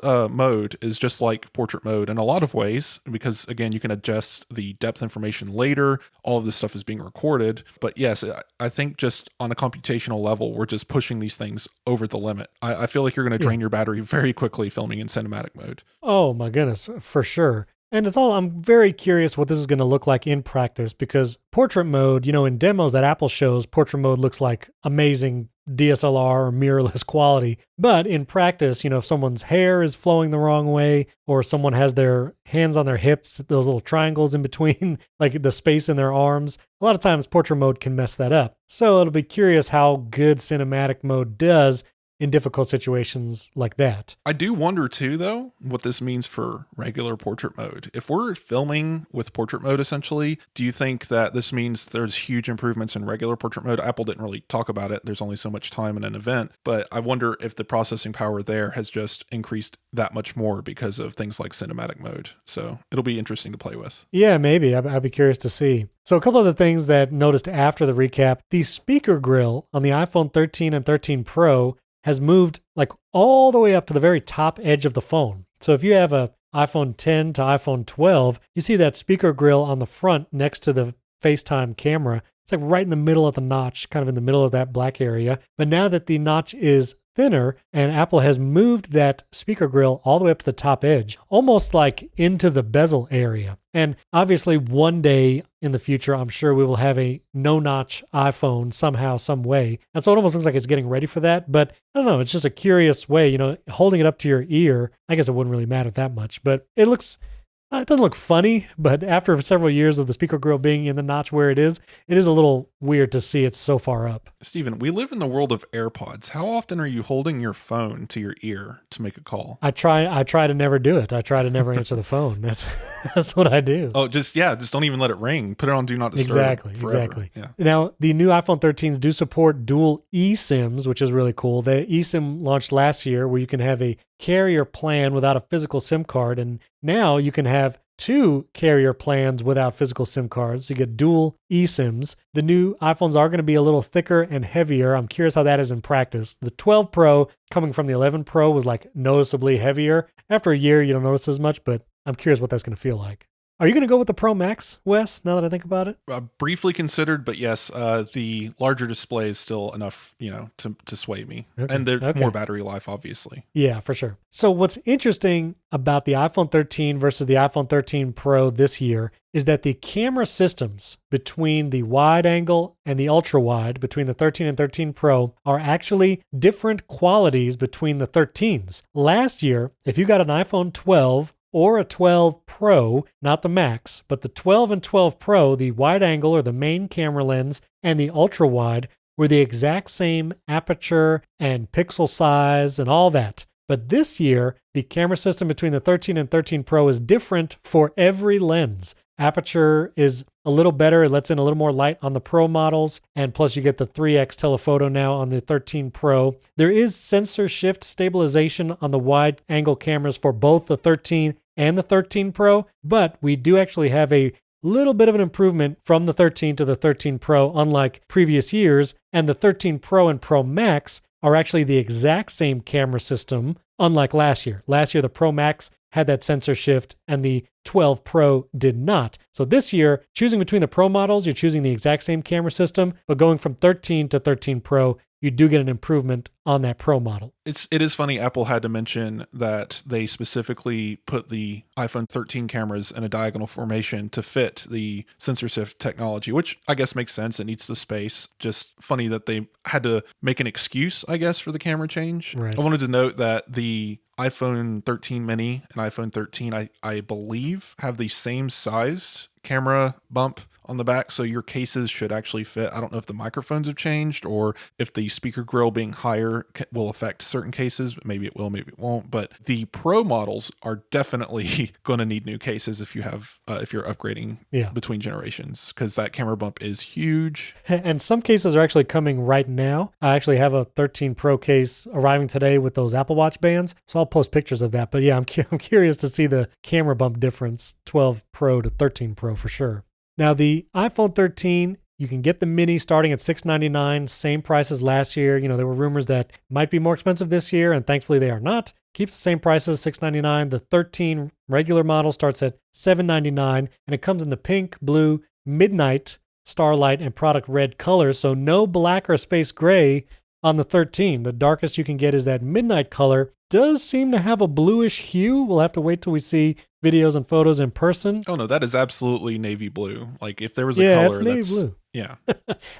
mode is just like portrait mode in a lot of ways, because again, you can adjust the depth information later. All of this stuff is being recorded. But yes, I think just on a computational level, we're just pushing these things over the limit. I feel like you're going to drain your battery very quickly filming in cinematic mode. Oh my goodness, for sure. And I'm very curious what this is going to look like in practice, because portrait mode, in demos that Apple shows, portrait mode looks like amazing DSLR or mirrorless quality. But in practice, if someone's hair is flowing the wrong way, or someone has their hands on their hips, those little triangles in between, like the space in their arms, a lot of times portrait mode can mess that up. So it'll be curious how good cinematic mode does in difficult situations like that. I do wonder too, though, what this means for regular portrait mode. If we're filming with portrait mode, essentially, do you think that this means there's huge improvements in regular portrait mode? Apple didn't really talk about it. There's only so much time in an event, but I wonder if the processing power there has just increased that much more because of things like cinematic mode. So it'll be interesting to play with. Yeah, maybe. I'd be curious to see. So a couple of the things that noticed after the recap, the speaker grill on the iPhone 13 and 13 Pro has moved like all the way up to the very top edge of the phone. So if you have a iPhone 10 to iPhone 12, you see that speaker grill on the front next to the FaceTime camera. It's like right in the middle of the notch, kind of in the middle of that black area. But now that the notch is thinner, and Apple has moved that speaker grill all the way up to the top edge, almost like into the bezel area. And obviously one day in the future, I'm sure we will have a no-notch iPhone somehow, some way. And so it almost looks like it's getting ready for that. But I don't know, it's just a curious way, holding it up to your ear. I guess it wouldn't really matter that much, but it doesn't look funny, but after several years of the speaker grill being in the notch where it is a little weird to see it so far up. Steven, we live in the world of AirPods. How often are you holding your phone to your ear to make a call? I try to never do it. I try to never answer the phone. That's what I do. Oh, just don't even let it ring. Put it on Do Not Disturb. Exactly. Yeah. Now, the new iPhone 13s do support dual eSIMs, which is really cool. The eSIM launched last year, where you can have a carrier plan without a physical SIM card, and now you can have two carrier plans without physical SIM cards. So you get dual eSIMs. The new iPhones are going to be a little thicker and heavier. I'm curious how that is in practice. The 12 Pro coming from the 11 Pro was like noticeably heavier. After a year, you don't notice as much, but I'm curious what that's going to feel like. Are you going to go with the Pro Max, Wes, now that I think about it? Briefly considered, but yes, the larger display is still enough, to sway me. Okay. And they're more battery life, obviously. Yeah, for sure. So what's interesting about the iPhone 13 versus the iPhone 13 Pro this year is that the camera systems between the wide angle and the ultra wide, between the 13 and 13 Pro, are actually different qualities between the 13s. Last year, if you got an iPhone 12 or a 12 Pro, not the Max, but the 12 and 12 Pro, the wide angle or the main camera lens and the ultra wide were the exact same aperture and pixel size and all that. But this year, the camera system between the 13 and 13 Pro is different for every lens. Aperture is a little better. It lets in a little more light on the Pro models. And plus you get the 3x telephoto now on the 13 Pro. There is sensor shift stabilization on the wide angle cameras for both the 13 and the 13 Pro, but we do actually have a Little bit of an improvement from the 13 to the 13 Pro, unlike previous years. And the 13 Pro and Pro Max are actually the exact same camera system, unlike last year. Last year, the Pro Max had that sensor shift and the 12 Pro did not. So this year, choosing between the Pro models, you're choosing the exact same camera system, but going from 13 to 13 Pro, you do get an improvement on that Pro model. It is funny, Apple had to mention that they specifically put the iPhone 13 cameras in a diagonal formation to fit the sensor shift technology, which I guess makes sense. It needs the space. Just funny that they had to make an excuse, I guess, for the camera change. Right. I wanted to note that the iPhone 13 mini and iPhone 13, I believe, have the same sized camera bump on the back, so your cases should actually fit. I don't know if the microphones have changed or if the speaker grill being higher will affect certain cases. Maybe it will, maybe it won't. But the Pro models are definitely going to need new cases if you have if you're upgrading between generations, because that camera bump is huge. And some cases are actually coming right now. I actually have a 13 Pro case arriving today with those Apple Watch bands, so I'll post pictures of that. But yeah, I'm curious to see the camera bump difference, 12 Pro to 13 Pro for sure. Now, the iPhone 13, you can get the mini starting at $699, same price as last year. You know, there were rumors that might be more expensive this year, and thankfully they are not. Keeps the same price as $699. The 13 regular model starts at $799, and it comes in the pink, blue, midnight, starlight, and product red colors, so no black or space gray on the 13. The darkest you can get is that midnight color. Does seem to have a bluish hue. We'll have to wait till we see videos and photos in person. Oh no, that is absolutely navy blue. Like if there was a color, it's navy blue. Yeah.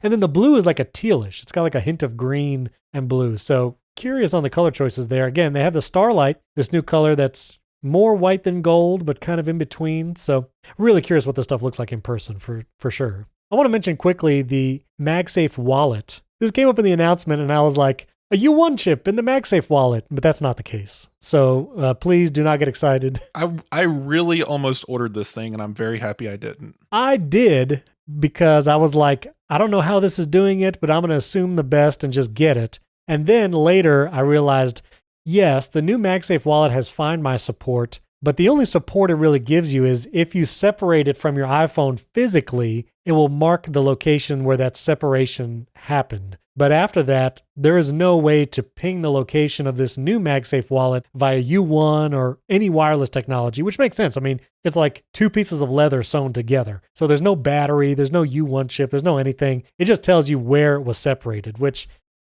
And then the blue is like a tealish. It's got like a hint of green and blue. So curious on the color choices there. Again, they have the starlight, this new color that's more white than gold, but kind of in between. So really curious what this stuff looks like in person for sure. I want to mention quickly the MagSafe wallet. This came up in the announcement and I was like, a U1 chip in the MagSafe wallet, but that's not the case. So please do not get excited. I really almost ordered this thing, and I'm very happy I didn't. I did, because I was like, I don't know how this is doing it, but I'm going to assume the best and just get it. And then later I realized, yes, the new MagSafe wallet has Find My support, but the only support it really gives you is if you separate it from your iPhone physically, it will mark the location where that separation happened. But after that, there is no way to ping the location of this new MagSafe wallet via U1 or any wireless technology, which makes sense. I mean, it's like two pieces of leather sewn together. So there's no battery, there's no U1 chip, there's no anything. It just tells you where it was separated, which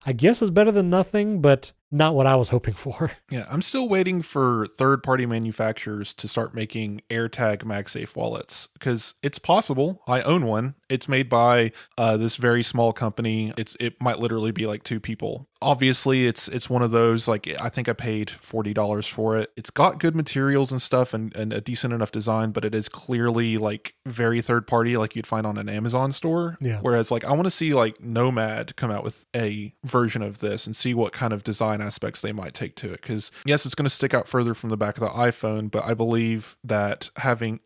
I guess is better than nothing, but not what I was hoping for. Yeah, I'm still waiting for third-party manufacturers to start making AirTag MagSafe wallets, because it's possible. I own one. It's made by this very small company. It might literally be like two people. Obviously, it's one of those, like, I think I paid $40 for it. It's got good materials and stuff and a decent enough design, but it is clearly like very third-party, like you'd find on an Amazon store. Yeah. Whereas like I want to see like Nomad come out with a version of this and see what kind of design aspects they might take to it, because yes, it's going to stick out further from the back of the iPhone, but I believe that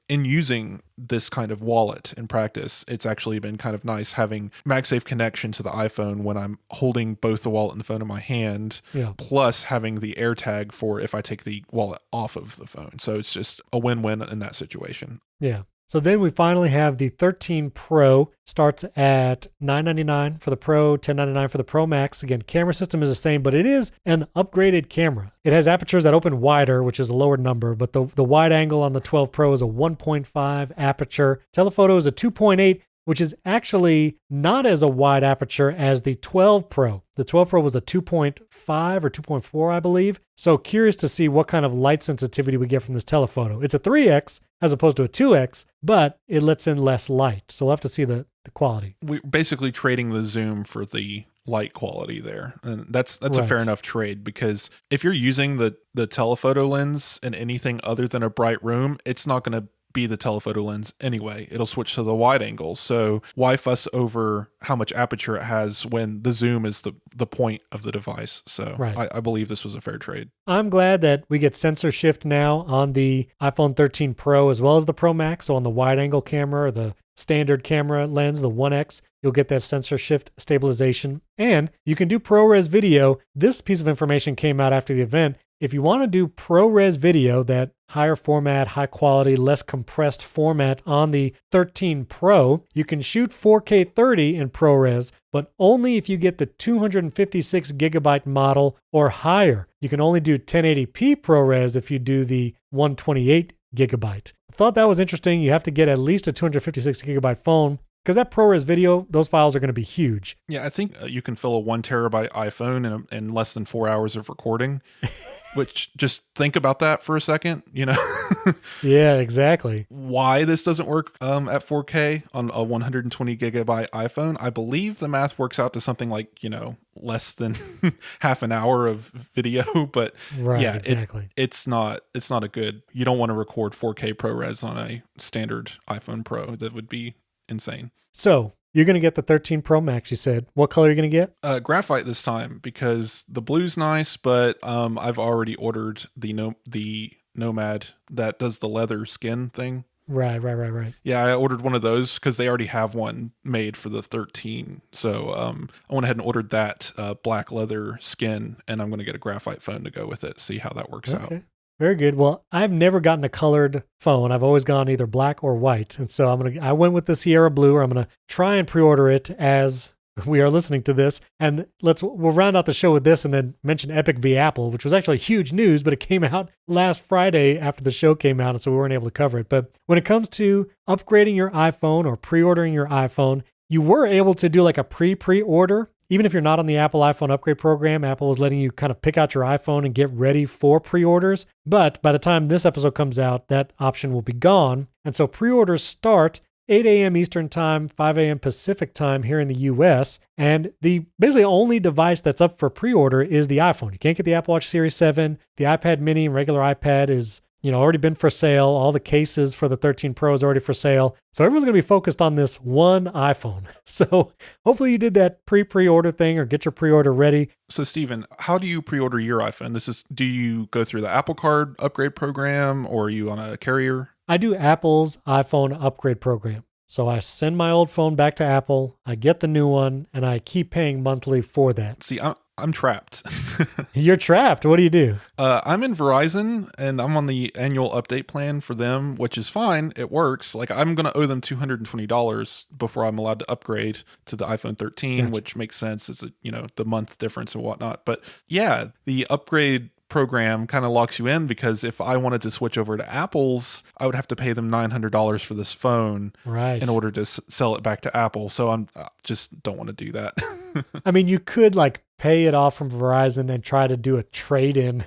using this kind of wallet in practice, it's actually been kind of nice having MagSafe connection to the iPhone when I'm holding both the wallet and the phone in my hand, plus having the AirTag for if I take the wallet off of the phone. So it's just a win-win in that situation. Yeah. So then we finally have the 13 Pro, starts at $999 for the Pro, $1099 for the Pro Max. Again, camera system is the same, but it is an upgraded camera. It has apertures that open wider, which is a lower number, but the wide angle on the 12 Pro is a 1.5 aperture. Telephoto is a 2.8, which is actually not as a wide aperture as the 12 Pro. The 12 Pro was a 2.5 or 2.4, I believe. So curious to see what kind of light sensitivity we get from this telephoto. It's a 3x as opposed to a 2x, but it lets in less light. So we'll have to see the quality. We're basically trading the zoom for the light quality there. And that's Right. a fair enough trade, because if you're using the telephoto lens in anything other than a bright room, it's not going to be the telephoto lens anyway. It'll switch to the wide angle. So why fuss over how much aperture it has when the zoom is the point of the device? So Right. I believe this was a fair trade. I'm glad that we get sensor shift now on the iPhone 13 Pro as well as the Pro Max. So on the wide angle camera or the standard camera lens, the 1X, you'll get that sensor shift stabilization. And you can do ProRes video. This piece of information came out after the event. if you want to do ProRes video, that higher format, high quality, less compressed format on the 13 Pro, you can shoot 4K 30 in ProRes, but only if you get the 256 gigabyte model or higher. You can only do 1080p ProRes if you do the 128 gigabyte. I thought that was interesting. You have to get at least a 256 gigabyte phone, because that ProRes video, those files are going to be huge. Yeah, I think you can fill a 1 terabyte iPhone in less than 4 hours of recording, which, just think about that for a second, Yeah, exactly. Why this doesn't work at 4K on a 120 gigabyte iPhone, I believe the math works out to something like, less than half an hour of video, but right, yeah, exactly. It's not a good, you don't want to record 4K ProRes on a standard iPhone Pro. That would be insane. So you're going to get the 13 Pro Max, you said. What color are you going to get? Graphite this time, because the blue's nice, but I've already ordered the Nomad that does the leather skin thing. Right. Yeah, I ordered one of those because they already have one made for the 13. So I went ahead and ordered that black leather skin, and I'm going to get a graphite phone to go with it, see how that works out. Very good. Well, I've never gotten a colored phone. I've always gone either black or white. And so I went with the Sierra Blue, or I'm going to try and pre-order it as we are listening to this. And we'll round out the show with this and then mention Epic v. Apple, which was actually huge news, but it came out last Friday after the show came out, and so we weren't able to cover it. But when it comes to upgrading your iPhone or pre-ordering your iPhone, you were able to do like a pre-order. Even if you're not on the Apple iPhone upgrade program, Apple was letting you kind of pick out your iPhone and get ready for pre-orders. But by the time this episode comes out, that option will be gone. And so pre-orders start 8 a.m. Eastern Time, 5 a.m. Pacific Time here in the US. And the basically only device that's up for pre-order is the iPhone. You can't get the Apple Watch Series 7. The iPad mini and regular iPad is already been for sale. All the cases for the 13 Pro is already for sale. So everyone's going to be focused on this one iPhone. So hopefully you did that pre-order thing or get your pre-order ready. So Steven, how do you pre-order your iPhone? Do you go through the Apple Card upgrade program, or are you on a carrier? I do Apple's iPhone upgrade program. So I send my old phone back to Apple, I get the new one, and I keep paying monthly for that. See, I'm trapped. You're trapped. What do you do? I'm in Verizon, and I'm on the annual update plan for them, which is fine. It works. Like, I'm going to owe them $220 before I'm allowed to upgrade to the iPhone 13, Gotcha. Which makes sense. It's the month difference and whatnot. But yeah, the upgrade program kind of locks you in, because if I wanted to switch over to Apple's, I would have to pay them $900 for this phone in order to sell it back to Apple. So I just don't want to do that. I mean, you could pay it off from Verizon and try to do a trade-in,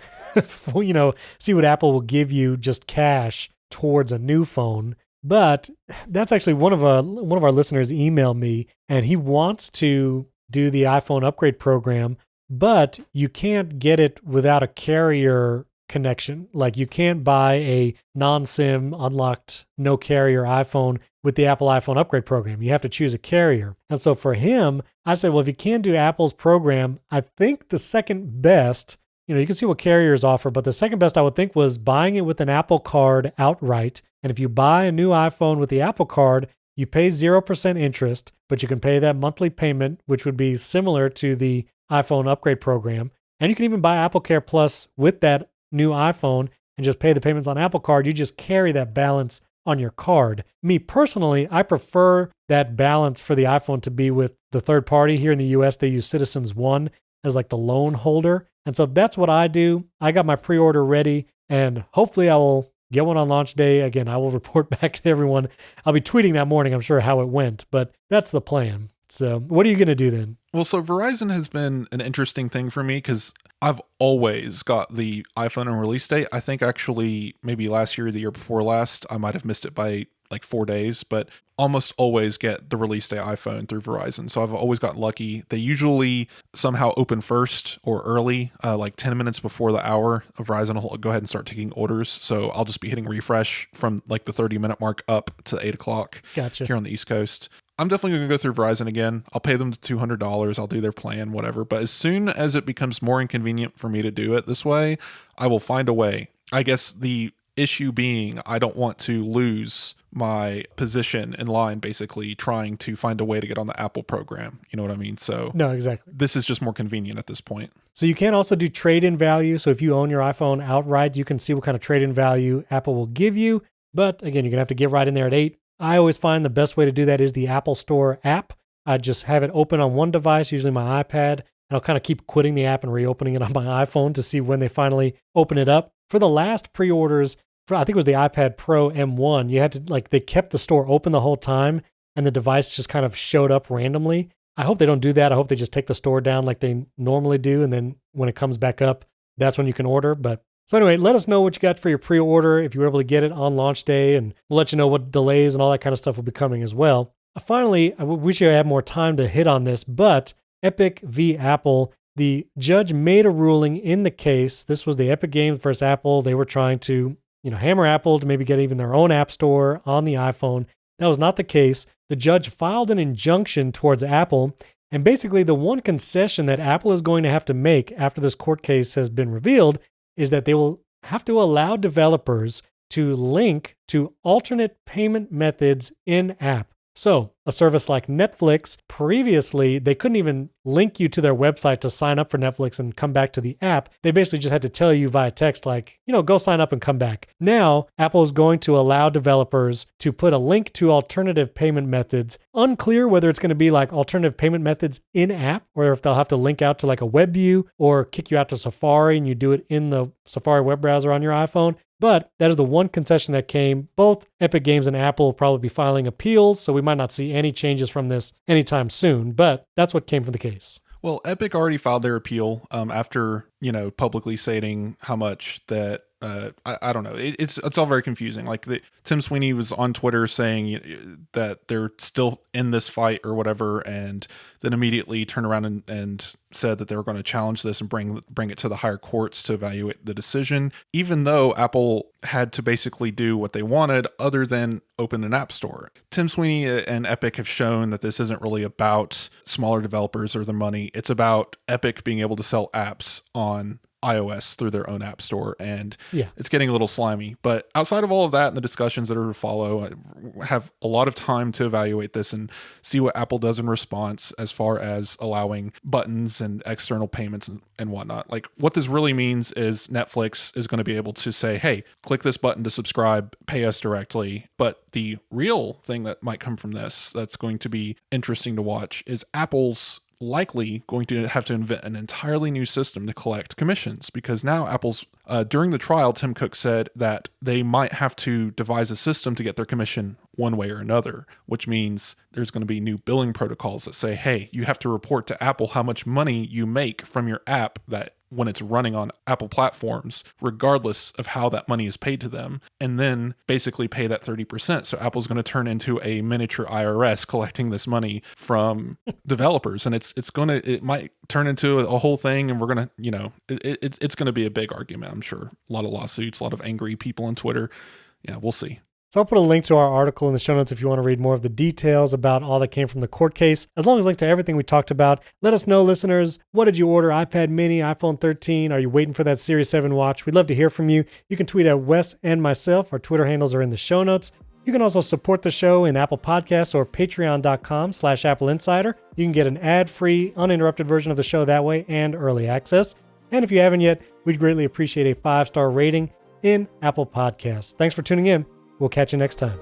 see what Apple will give you just cash towards a new phone. But that's actually one of our listeners emailed me, and he wants to do the iPhone upgrade program, but you can't get it without a carrier connection. Like, you can't buy a non-SIM, unlocked, no carrier iPhone with the Apple iPhone upgrade program. You have to choose a carrier. And so for him, I said, well, if you can't do Apple's program, I think the second best, you can see what carriers offer, but the second best I would think was buying it with an Apple Card outright. And if you buy a new iPhone with the Apple Card, you pay 0% interest, but you can pay that monthly payment, which would be similar to the iPhone upgrade program. And you can even buy Apple Care Plus with that new iPhone and just pay the payments on Apple Card. You just carry that balance on your card. Me personally, I prefer that balance for the iPhone to be with the third party. Here in the US, they use Citizens One as the loan holder. And so that's what I do. I got my pre-order ready, and hopefully I will get one on launch day. Again, I will report back to everyone. I'll be tweeting that morning, I'm sure, how it went, but that's the plan. So what are you going to do then? Well, so Verizon has been an interesting thing for me, because I've always got the iPhone on release date. I think actually maybe last year or the year before last, I might have missed it by 4 days, but almost always get the release day iPhone through Verizon. So I've always got lucky. They usually somehow open first or early, 10 minutes before the hour. Verizon will go ahead and start taking orders. So I'll just be hitting refresh from the 30-minute mark up to 8 o'clock here on the East Coast. I'm definitely going to go through Verizon again. I'll pay them $200. I'll do their plan, whatever. But as soon as it becomes more inconvenient for me to do it this way, I will find a way. I guess the issue being, I don't want to lose my position in line, basically trying to find a way to get on the Apple program. You know what I mean? So No, exactly. this is just more convenient at this point. So you can also do trade-in value. So if you own your iPhone outright, you can see what kind of trade-in value Apple will give you. But again, you're going to have to get right in there at 8. I always find the best way to do that is the Apple Store app. I just have it open on one device, usually my iPad, and I'll kind of keep quitting the app and reopening it on my iPhone to see when they finally open it up. For the last pre-orders, for I think it was the iPad Pro M1, you had to, they kept the store open the whole time and the device just kind of showed up randomly. I hope they don't do that. I hope they just take the store down like they normally do. And then when it comes back up, that's when you can order. But so anyway, let us know what you got for your pre-order if you were able to get it on launch day, and we'll let you know what delays and all that kind of stuff will be coming as well. Finally, I wish I had more time to hit on this, but Epic v. Apple, the judge made a ruling in the case. This was the Epic Games versus Apple. They were trying to, hammer Apple to maybe get even their own app store on the iPhone. That was not the case. The judge filed an injunction towards Apple, and basically the one concession that Apple is going to have to make after this court case has been revealed is that they will have to allow developers to link to alternate payment methods in-app. So a service like Netflix, previously, they couldn't even link you to their website to sign up for Netflix and come back to the app. They basically just had to tell you via text, go sign up and come back. Now, Apple is going to allow developers to put a link to alternative payment methods. Unclear whether it's going to be alternative payment methods in-app, or if they'll have to link out to a web view or kick you out to Safari and you do it in the Safari web browser on your iPhone. But that is the one concession that came. Both Epic Games and Apple will probably be filing appeals, so we might not see any changes from this anytime soon. But that's what came from the case. Well, Epic already filed their appeal after, publicly stating how much that, I don't know. It's all very confusing. Tim Sweeney was on Twitter saying that they're still in this fight or whatever, and then immediately turned around and said that they were going to challenge this and bring it to the higher courts to evaluate the decision, even though Apple had to basically do what they wanted other than open an app store. Tim Sweeney and Epic have shown that this isn't really about smaller developers or their money. It's about Epic being able to sell apps on iOS through their own app store, and it's getting a little slimy. But outside of all of that and the discussions that are to follow, I have a lot of time to evaluate this and see what Apple does in response as far as allowing buttons and external payments and whatnot. What this really means is Netflix is going to be able to say, hey, click this button to subscribe, pay us directly. But the real thing that might come from this that's going to be interesting to watch is Apple's likely going to have to invent an entirely new system to collect commissions, because now Apple's during the trial, Tim Cook said that they might have to devise a system to get their commission one way or another, which means there's going to be new billing protocols that say, hey, you have to report to Apple how much money you make from your app that when it's running on Apple platforms, regardless of how that money is paid to them, and then basically pay that 30%. So Apple's going to turn into a miniature IRS collecting this money from developers. And it might turn into a whole thing, and we're going to, it's going to be a big argument, I'm sure. A lot of lawsuits, a lot of angry people on Twitter. Yeah, we'll see. So I'll put a link to our article in the show notes if you want to read more of the details about all that came from the court case, as long as a link to everything we talked about. Let us know, listeners, what did you order? iPad mini, iPhone 13? Are you waiting for that Series 7 watch? We'd love to hear from you. You can tweet at Wes and myself. Our Twitter handles are in the show notes. You can also support the show in Apple Podcasts or patreon.com/AppleInsider. You can get an ad-free, uninterrupted version of the show that way and early access. And if you haven't yet, we'd greatly appreciate a 5-star rating in Apple Podcasts. Thanks for tuning in. We'll catch you next time.